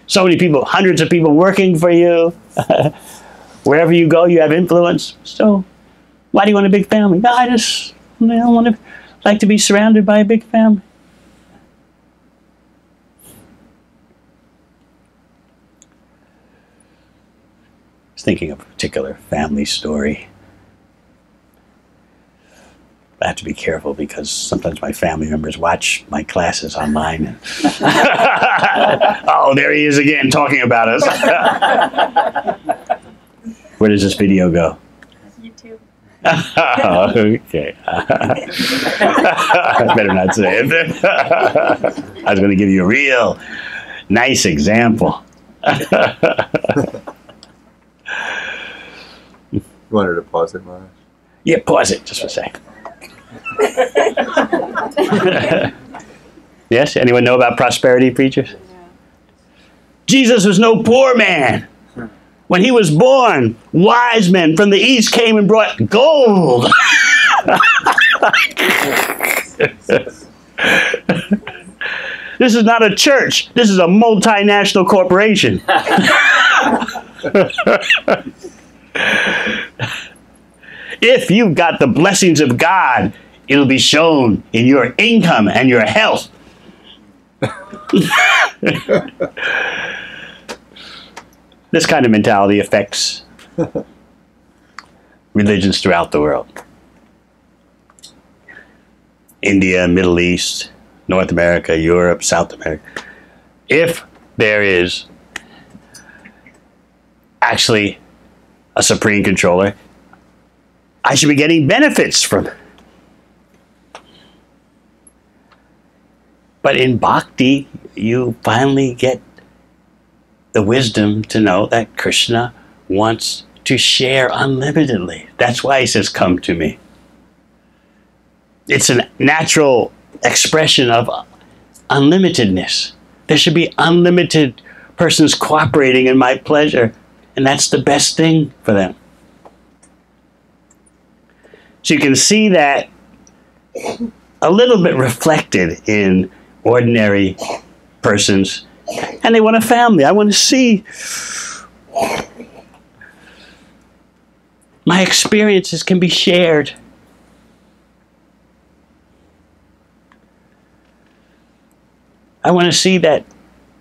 so many people, hundreds of people working for you. Wherever you go, you have influence. So why do you want a big family? No, I just like to be surrounded by a big family. Thinking of a particular family story. I have to be careful because sometimes my family members watch my classes online. Oh, there he is again talking about us. Where does this video go? YouTube. Oh, okay. I better not say it. I was going to give you a real nice example. You want her to pause it, Maharaj? Yeah, pause it just for a sec. Yes? Anyone know about prosperity preachers? Yeah. Jesus was no poor man. When he was born, wise men from the east came and brought gold. This is not a church. This is a multinational corporation. If you've got the blessings of God, it'll be shown in your income and your health. This kind of mentality affects religions throughout the world. India, Middle East, North America, Europe, South America. If there is actually a supreme controller, I should be getting benefits from it. But in bhakti, you finally get the wisdom to know that Krishna wants to share unlimitedly. That's why he says, come to me. It's a natural expression of unlimitedness. There should be unlimited persons cooperating in my pleasure, and that's the best thing for them. So you can see that a little bit reflected in ordinary persons, and they want a family. I want to see my experiences can be shared. I want to see that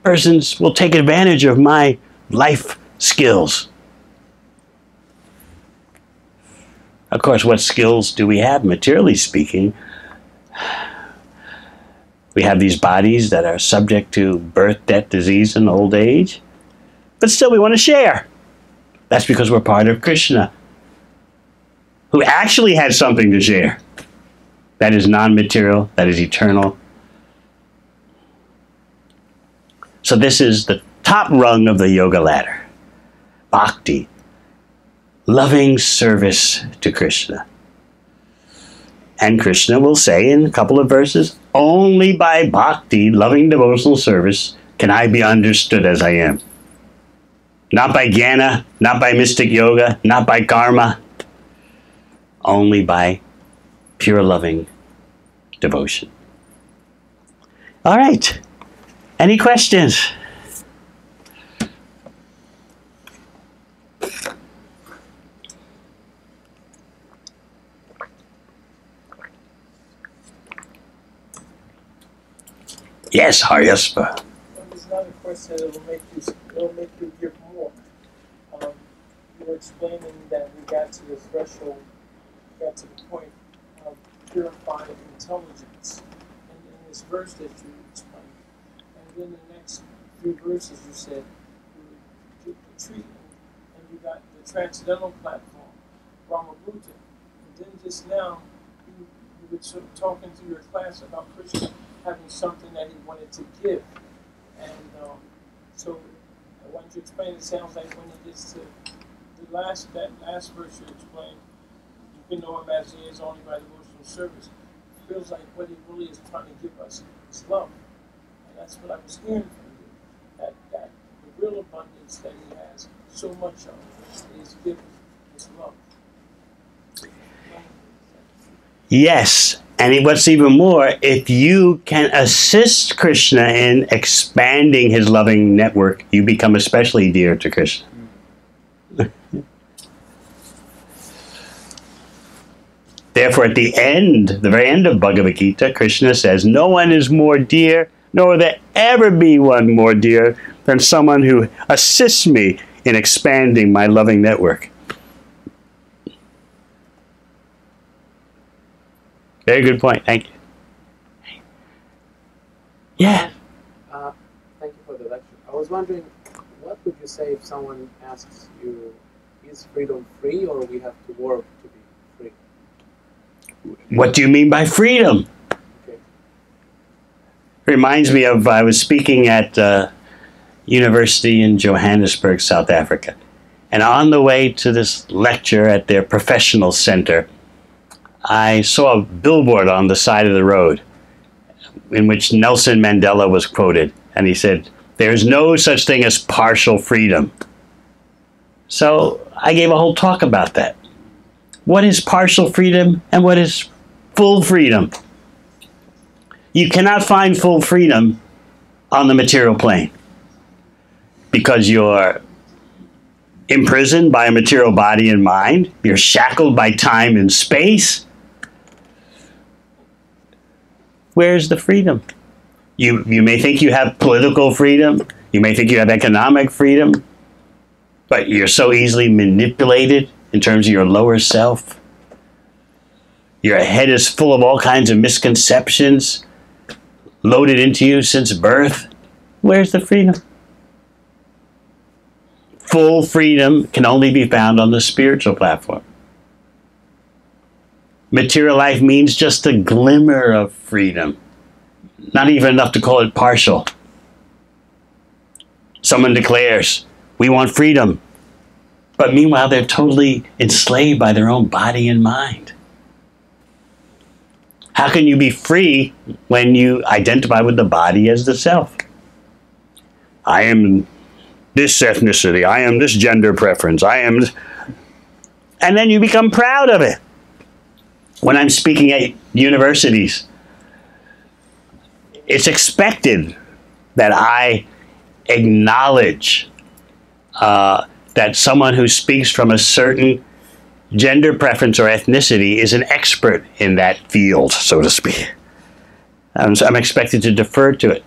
persons will take advantage of my life skills. Of course, what skills do we have, materially speaking? We have these bodies that are subject to birth, death, disease, and old age. But still, we want to share. That's because we're part of Krishna, who actually has something to share. That is non-material, that is eternal. So this is the top rung of the yoga ladder. Bhakti. Loving service to Krishna. And Krishna will say in a couple of verses, only by bhakti, loving devotional service, can I be understood as I am. Not by jnana, not by mystic yoga, not by karma. Only by pure loving devotion. All right. Any questions? Yes, Haryaspa. Well, there's another question that will make you give more. You were explaining that we got to the threshold, got to the point of purifying intelligence. And in this verse that you explained, and then the next few verses you said, you did the treatment, and you got the transcendental platform, Brahma-Bhuta. And then just now, you were sort of talking to your class about Krishna having something that he wanted to give. And so I want you to explain, it sounds like when he gets to that last verse you explained, you can know him as he is only by devotional service. It feels like what he really is trying to give us is love. And that's what I was hearing from you, that the real abundance that he has so much of is given, is love. Yes. And what's even more, if you can assist Krishna in expanding his loving network, you become especially dear to Krishna. Therefore, at the very end of Bhagavad-gita, Krishna says, no one is more dear, nor will there ever be one more dear than someone who assists me in expanding my loving network. Very good point. Thank you. Yeah. Thank you for the lecture. I was wondering, what would you say if someone asks you, is freedom free or we have to work to be free? What do you mean by freedom? Okay. Reminds me of, I was speaking at university in Johannesburg, South Africa. And on the way to this lecture at their professional center, I saw a billboard on the side of the road in which Nelson Mandela was quoted. And he said, there's no such thing as partial freedom. So I gave a whole talk about that. What is partial freedom and what is full freedom? You cannot find full freedom on the material plane because you're imprisoned by a material body and mind. You're shackled by time and space. Where's the freedom? You may think you have political freedom. You may think you have economic freedom. But you're so easily manipulated in terms of your lower self. Your head is full of all kinds of misconceptions loaded into you since birth. Where's the freedom? Full freedom can only be found on the spiritual platform. Material life means just a glimmer of freedom. Not even enough to call it partial. Someone declares, we want freedom. But meanwhile, they're totally enslaved by their own body and mind. How can you be free when you identify with the body as the self? I am this ethnicity. I am this gender preference. I am... And then you become proud of it. When I'm speaking at universities, it's expected that I acknowledge that someone who speaks from a certain gender preference or ethnicity is an expert in that field, so to speak. I'm expected to defer to it.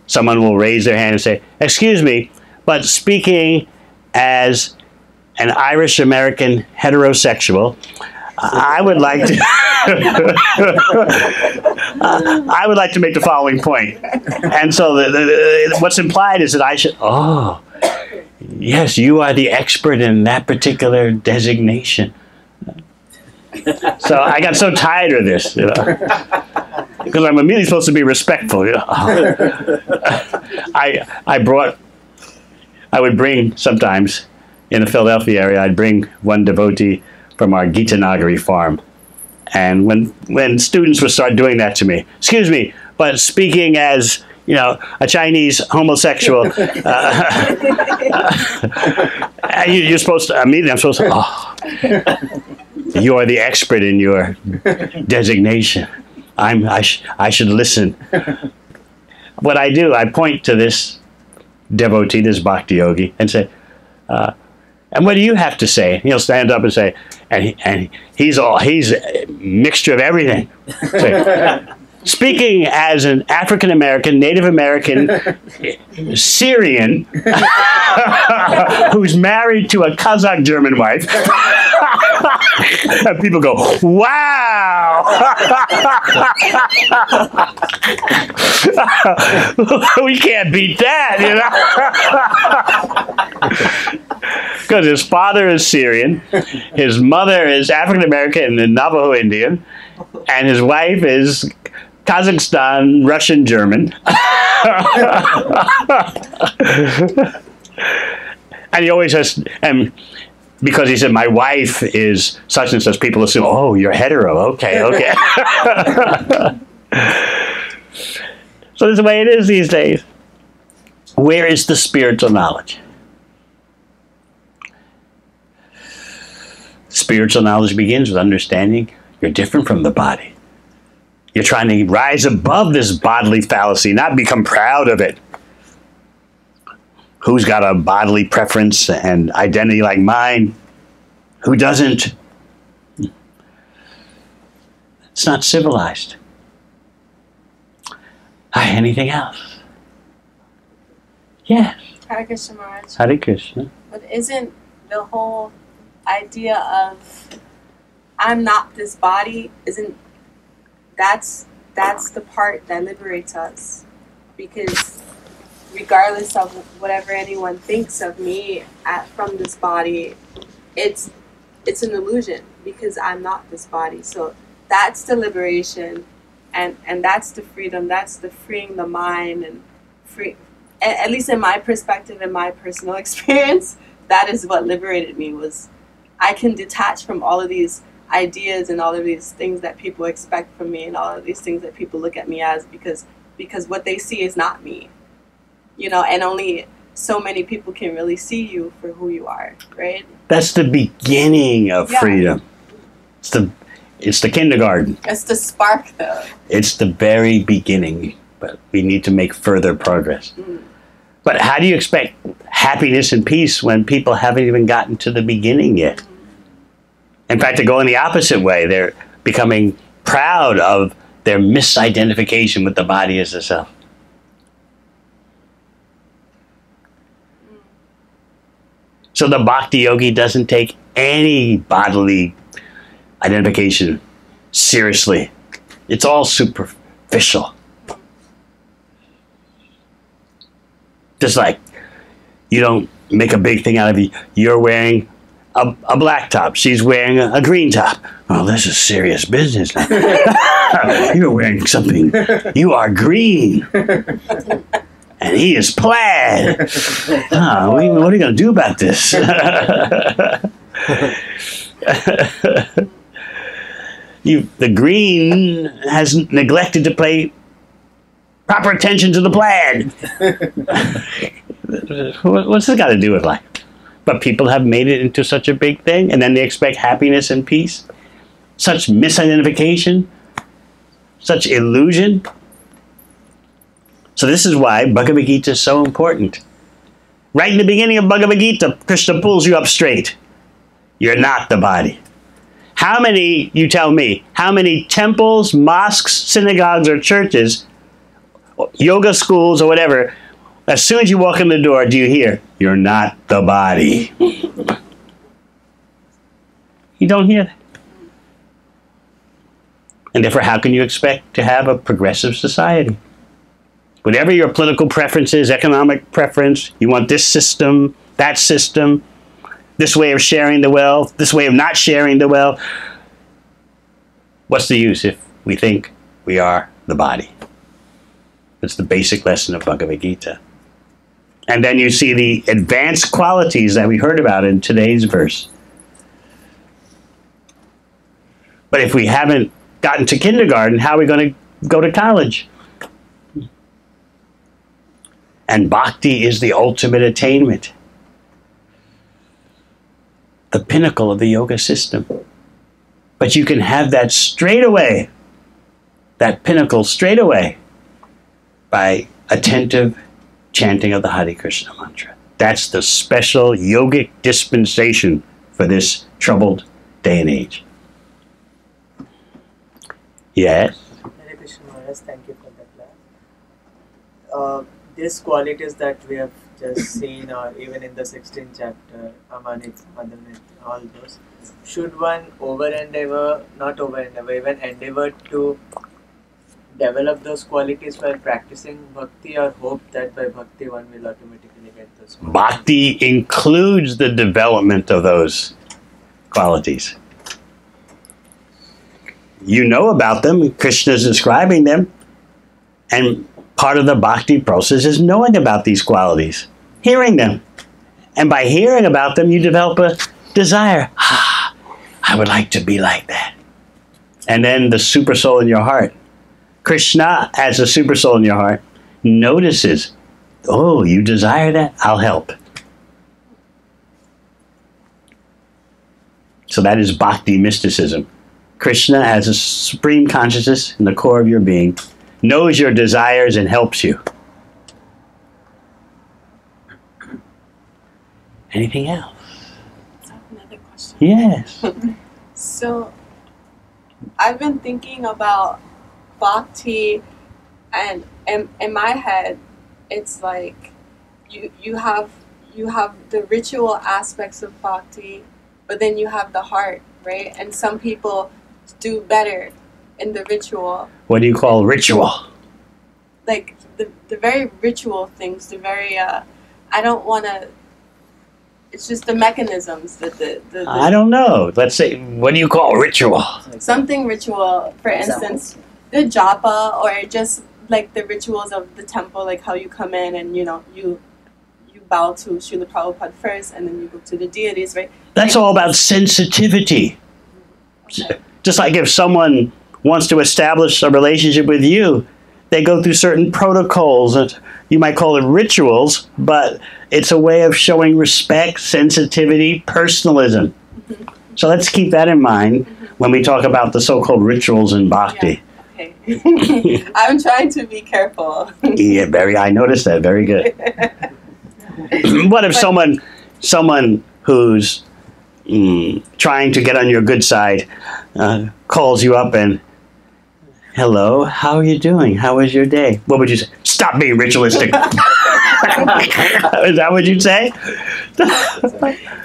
Someone will raise their hand and say, excuse me, but speaking as an Irish-American heterosexual, I would like to I would like to make the following point. And so what's implied is that I should, oh, yes, you are the expert in that particular designation. So I got so tired of this, you know, because I'm immediately supposed to be respectful. You know? I would bring sometimes in the Philadelphia area, I'd bring one devotee from our Gita Nagari farm. And when students would start doing that to me, excuse me, but speaking as, you know, a Chinese homosexual, you're supposed to, immediately I'm supposed to, oh, you are the expert in your designation. I should listen. What I do, I point to this devotee, this bhakti yogi, and say, and what do you have to say? He'll stand up and say, and he's a mixture of everything. Say, speaking as an African American, Native American, Syrian, who's married to a Kazakh German wife, and people go, wow! We can't beat that, you know? Because his father is Syrian, his mother is African American and Navajo Indian, and his wife is Kazakhstan, Russian, German. And he always has, and because he said, my wife is such and such, people assume, oh, you're hetero. Okay, okay. So that's the way it is these days. Where is the spiritual knowledge? Spiritual knowledge begins with understanding you're different from the body. You're trying to rise above this bodily fallacy, not become proud of it. Who's got a bodily preference and identity like mine? Who doesn't? It's not civilized. Anything else? Yes. Hare Krishna Maharaj. Hare Krishna. But isn't the whole idea of I'm not this body, isn't that's the part that liberates us? Because regardless of whatever anyone thinks of me from this body, it's an illusion because I'm not this body. So that's the liberation, and that's the freedom. That's the freeing the mind and free. At least in my perspective, in my personal experience, that is what liberated me. Was I can detach from all of these ideas and all of these things that people expect from me and all of these things that people look at me as because what they see is not me. You know, and only so many people can really see you for who you are, right? That's the beginning of freedom. It's the kindergarten. It's the spark, though. It's the very beginning, but we need to make further progress. But how do you expect happiness and peace when people haven't even gotten to the beginning yet? In fact, they're going the opposite way. They're becoming proud of their misidentification with the body as the self. So the bhakti yogi doesn't take any bodily identification seriously. It's all superficial. Just like you don't make a big thing out of you're wearing a black top. She's wearing a green top. Oh, this is serious business now. You're wearing something. You are green. And he is plaid. What are you going to do about this? The green has neglected to pay proper attention to the plaid. What's this got to do with life? But people have made it into such a big thing, and then they expect happiness and peace. Such misidentification, such illusion. So this is why Bhagavad-gita is so important. Right in the beginning of Bhagavad-gita, Krishna pulls you up straight. You're not the body. How many, you tell me, how many temples, mosques, synagogues, or churches, yoga schools, or whatever, as soon as you walk in the door, do you hear, you're not the body? You don't hear that. And therefore, how can you expect to have a progressive society? Whatever your political preference is, economic preference, you want this system, that system, this way of sharing the wealth, this way of not sharing the wealth. What's the use if we think we are the body? That's the basic lesson of Bhagavad-gita. And then you see the advanced qualities that we heard about in today's verse. But if we haven't gotten to kindergarten, how are we going to go to college? And bhakti is the ultimate attainment. The pinnacle of the yoga system. But you can have that straight away, that pinnacle straight away, by attentive chanting of the Hare Krishna mantra. That's the special yogic dispensation for this troubled day and age. Yes? Hare Krishna Maharaj, thank you for that class. These qualities that we have just seen, or even in the 16th chapter, Amanit, Madanit, all those, should one even endeavor to develop those qualities while practicing bhakti, or hope that by bhakti one will automatically get those qualities? Bhakti includes the development of those qualities. You know about them, Krishna is describing them, and part of the bhakti process is knowing about these qualities, hearing them. And by hearing about them, you develop a desire. I would like to be like that. And then the super soul in your heart, Krishna, as a super soul in your heart, notices, oh, you desire that? I'll help. So that is bhakti mysticism. Krishna, as a supreme consciousness in the core of your being, knows your desires and helps you. Anything else? I have another question. Yes. So, I've been thinking about bhakti, and in my head, it's like you have the ritual aspects of bhakti, but then you have the heart, right? And some people do better in the ritual. What do you call ritual? Like the very ritual things, the very I don't want to. It's just the mechanisms that the I don't know. Let's say, what do you call ritual? something ritual. For instance, the japa, or just like the rituals of the temple, like how you come in and you bow to Srila Prabhupada first, and then you go to the deities, right? That's all about sensitivity. Okay. Just like if someone wants to establish a relationship with you, they go through certain protocols. You might call it rituals, but it's a way of showing respect, sensitivity, personalism. So let's keep that in mind when we talk about the so-called rituals in bhakti. Yeah. Okay. I'm trying to be careful. Yeah, I noticed that. Very good. What if someone who's trying to get on your good side calls you up and, hello, how are you doing? How was your day? What would you say? Stop being ritualistic. Is that what you'd say?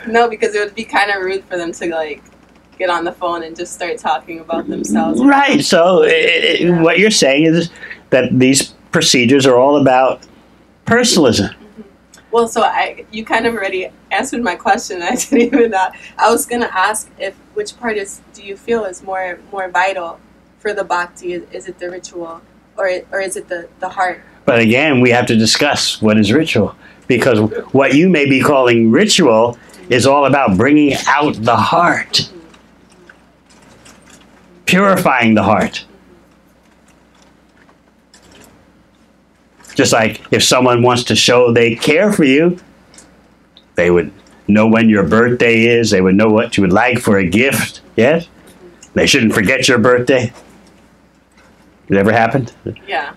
No, because it would be kind of rude for them to like get on the phone and just start talking about themselves. Right. So what you're saying is that these procedures are all about personalism. Well, so you kind of already answered my question. I didn't even. I was gonna ask which part do you feel is more vital for the bhakti? Is it the ritual, or is it the heart? But again, we have to discuss what is ritual, because what you may be calling ritual is all about bringing out the heart, purifying the heart. Just like if someone wants to show they care for you, they would know when your birthday is. They would know what you would like for a gift. Yes? They shouldn't forget your birthday. It ever happened? Yeah.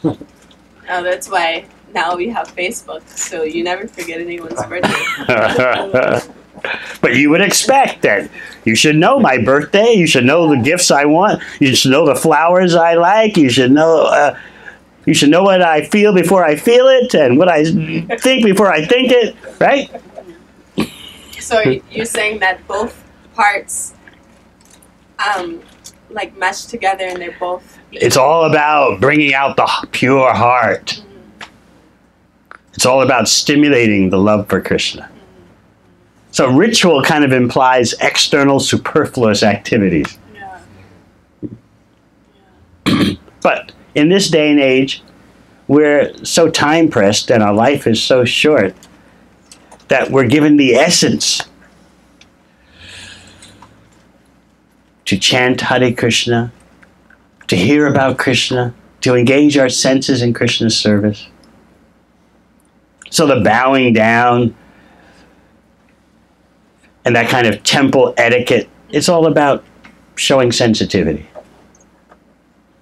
Oh, that's why now we have Facebook, so you never forget anyone's birthday. But you would expect that you should know my birthday. You should know the gifts I want. You should know the flowers I like. You should know... you should know what I feel before I feel it, and what I think before I think it, right? So you're saying that both parts like mesh together, and they're both... It's all about bringing out the pure heart. It's all about stimulating the love for Krishna. So ritual kind of implies external superfluous activities. Yeah. But in this day and age, we're so time pressed and our life is so short that we're given the essence to chant Hare Krishna, to hear about Krishna, to engage our senses in Krishna's service. So the bowing down and that kind of temple etiquette, it's all about showing sensitivity.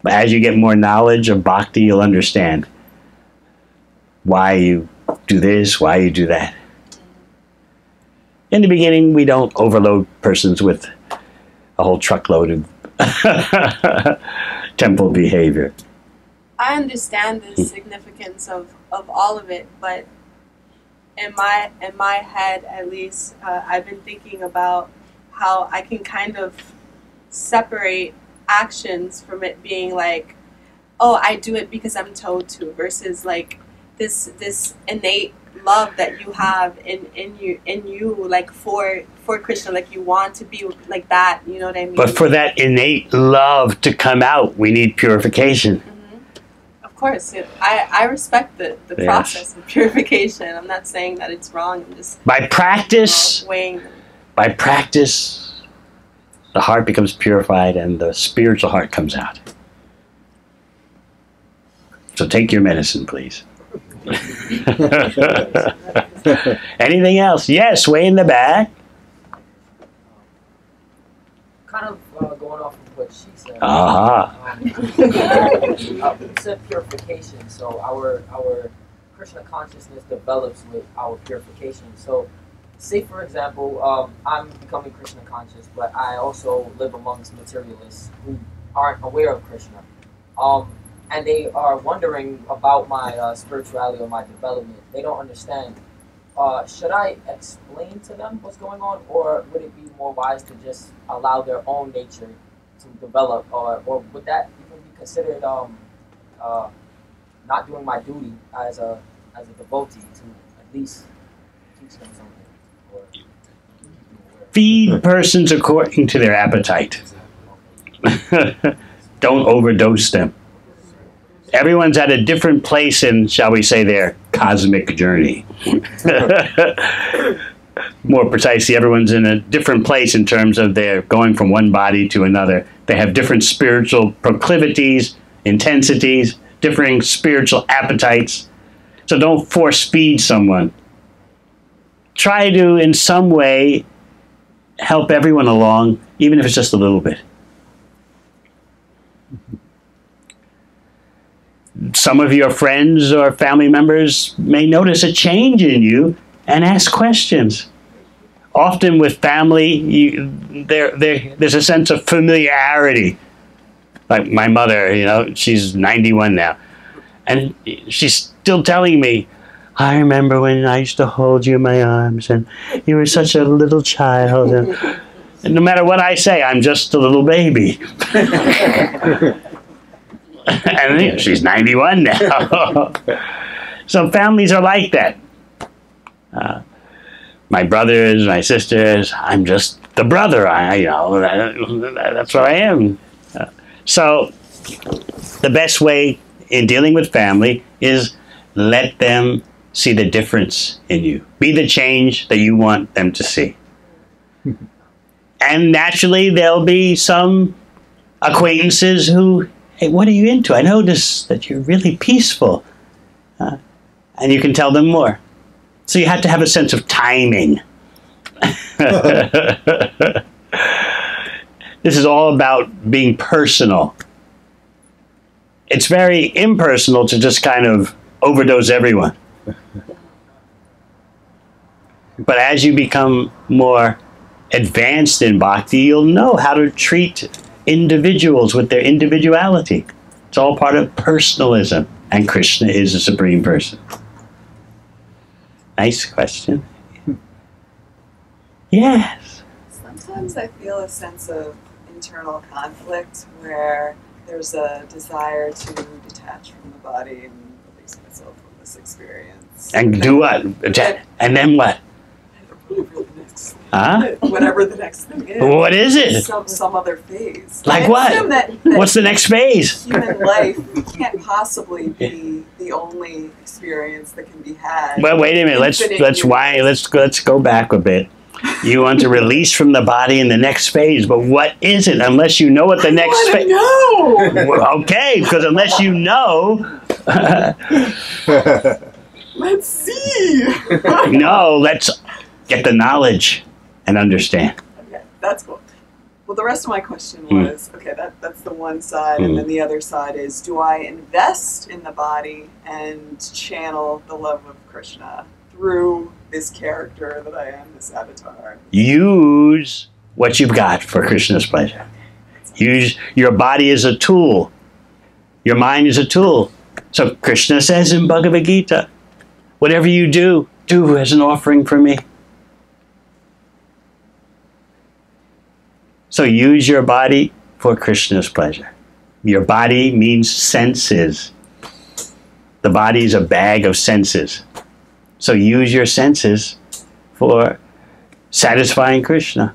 But as you get more knowledge of bhakti, you'll understand why you do this, why you do that. In the beginning, we don't overload persons with a whole truckload of temple behavior. I understand the significance of all of it, but in my head, at least, I've been thinking about how I can kind of separate actions from it being like, oh, I do it because I'm told to, versus like this innate love that you have in you like for Krishna, like you want to be like that, you know what I mean? But for that innate love to come out, we need purification. Of course, I respect the process of purification. I'm not saying that it's wrong. I'm just by practice, weighing. By practice, the heart becomes purified and the spiritual heart comes out. So take your medicine, please. Anything else? Yes, way in the back. Kind of going off of what she said. You said purification, so our Krishna consciousness develops with our purification. So, say for example, I'm becoming Krishna conscious, but I also live amongst materialists who aren't aware of Krishna, and they are wondering about my spirituality or my development. They don't understand. Should I explain to them what's going on, or would it be more wise to just allow their own nature to develop, or would that even be considered not doing my duty as a devotee to at least teach them something? Or Feed persons according to their appetite. Don't overdose them. Everyone's at a different place in, shall we say, their cosmic journey. More precisely, everyone's in a different place in terms of their going from one body to another. They have different spiritual proclivities intensities, differing spiritual appetites. So don't force feed someone. Try to, in some way, help everyone along, even if it's just a little bit. Some of your friends or family members may notice a change in you and ask questions. Often with family, there's a sense of familiarity. Like my mother, you know, she's 91 now. And she's still telling me, I remember when I used to hold you in my arms and you were such a little child. And no matter what I say, I'm just a little baby. And you know, she's 91 now. So families are like that. My brothers, my sisters, I'm just the brother. That's what I am. So the best way in dealing with family is let them see the difference in you. Be the change that you want them to see. And naturally, there'll be some acquaintances who, hey, what are you into? I notice that you're really peaceful. And you can tell them more. So you have to have a sense of timing. This is all about being personal. It's very impersonal to just kind of overdose everyone. But as you become more advanced in bhakti, you'll know how to treat individuals with their individuality. It's all part of personalism, and Krishna is the Supreme Person. Nice question. Yes. Sometimes I feel a sense of internal conflict where there's a desire to detach from the body and release myself from this experience. And do what? And then what? Whatever the next thing. Huh? Whatever the next thing is. What is it? Some other phase. Like I what? assume that What's the next phase? Human life can't possibly be the only experience that can be had. Well, wait a minute. Let's go back a bit. You want to release from the body in the next phase, but what is it? Unless you know what the next phase. No. Okay, because unless you know. Let's see. No, let's get the knowledge and understand. Okay, that's cool. Well, the rest of my question was, okay, that's the one side, and then the other side is, do I invest in the body and channel the love of Krishna through this character that I am, this avatar? Use what you've got for Krishna's pleasure. Use your body as a tool. Your mind is a tool. So Krishna says in Bhagavad-gita, whatever you do, do as an offering for me. So use your body for Krishna's pleasure. Your body means senses. The body is a bag of senses. So use your senses for satisfying Krishna.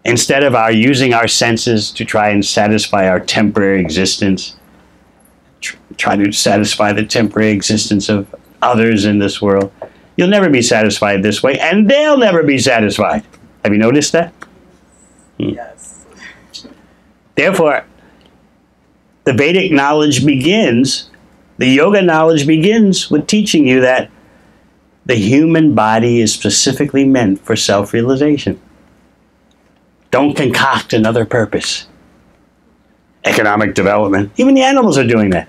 Instead of using our senses to try and satisfy our temporary existence, try to satisfy the temporary existence of others in this world, you'll never be satisfied this way, and they'll never be satisfied. Have you noticed that? Yes. Therefore, the Vedic knowledge begins, the yoga knowledge begins with teaching you that the human body is specifically meant for self-realization. Don't concoct another purpose. Economic development. Even the animals are doing that.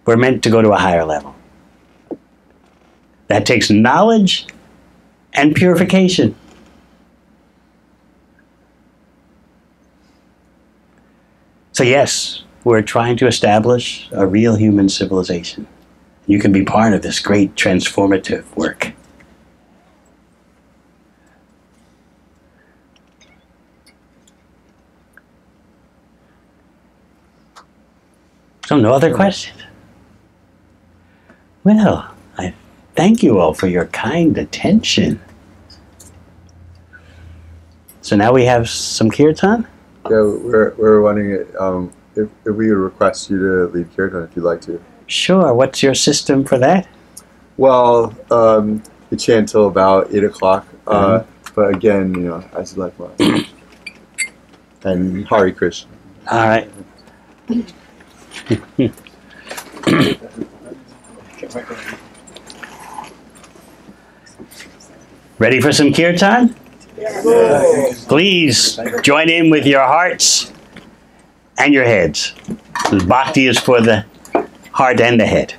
We're meant to go to a higher level. That takes knowledge and purification. So yes, we're trying to establish a real human civilization. You can be part of this great transformative work. So no other questions? Well, I thank you all for your kind attention. So now we have some kirtan? Yeah, we're wondering if we would request you to lead kirtan if you'd like to. Sure. What's your system for that? Well, we chant till about 8 o'clock. But again, you know, as you like, Maharaj. And Hare Krishna. All right. Ready for some kirtan? Please join in with your hearts and your heads. Bhakti is for the heart and the head.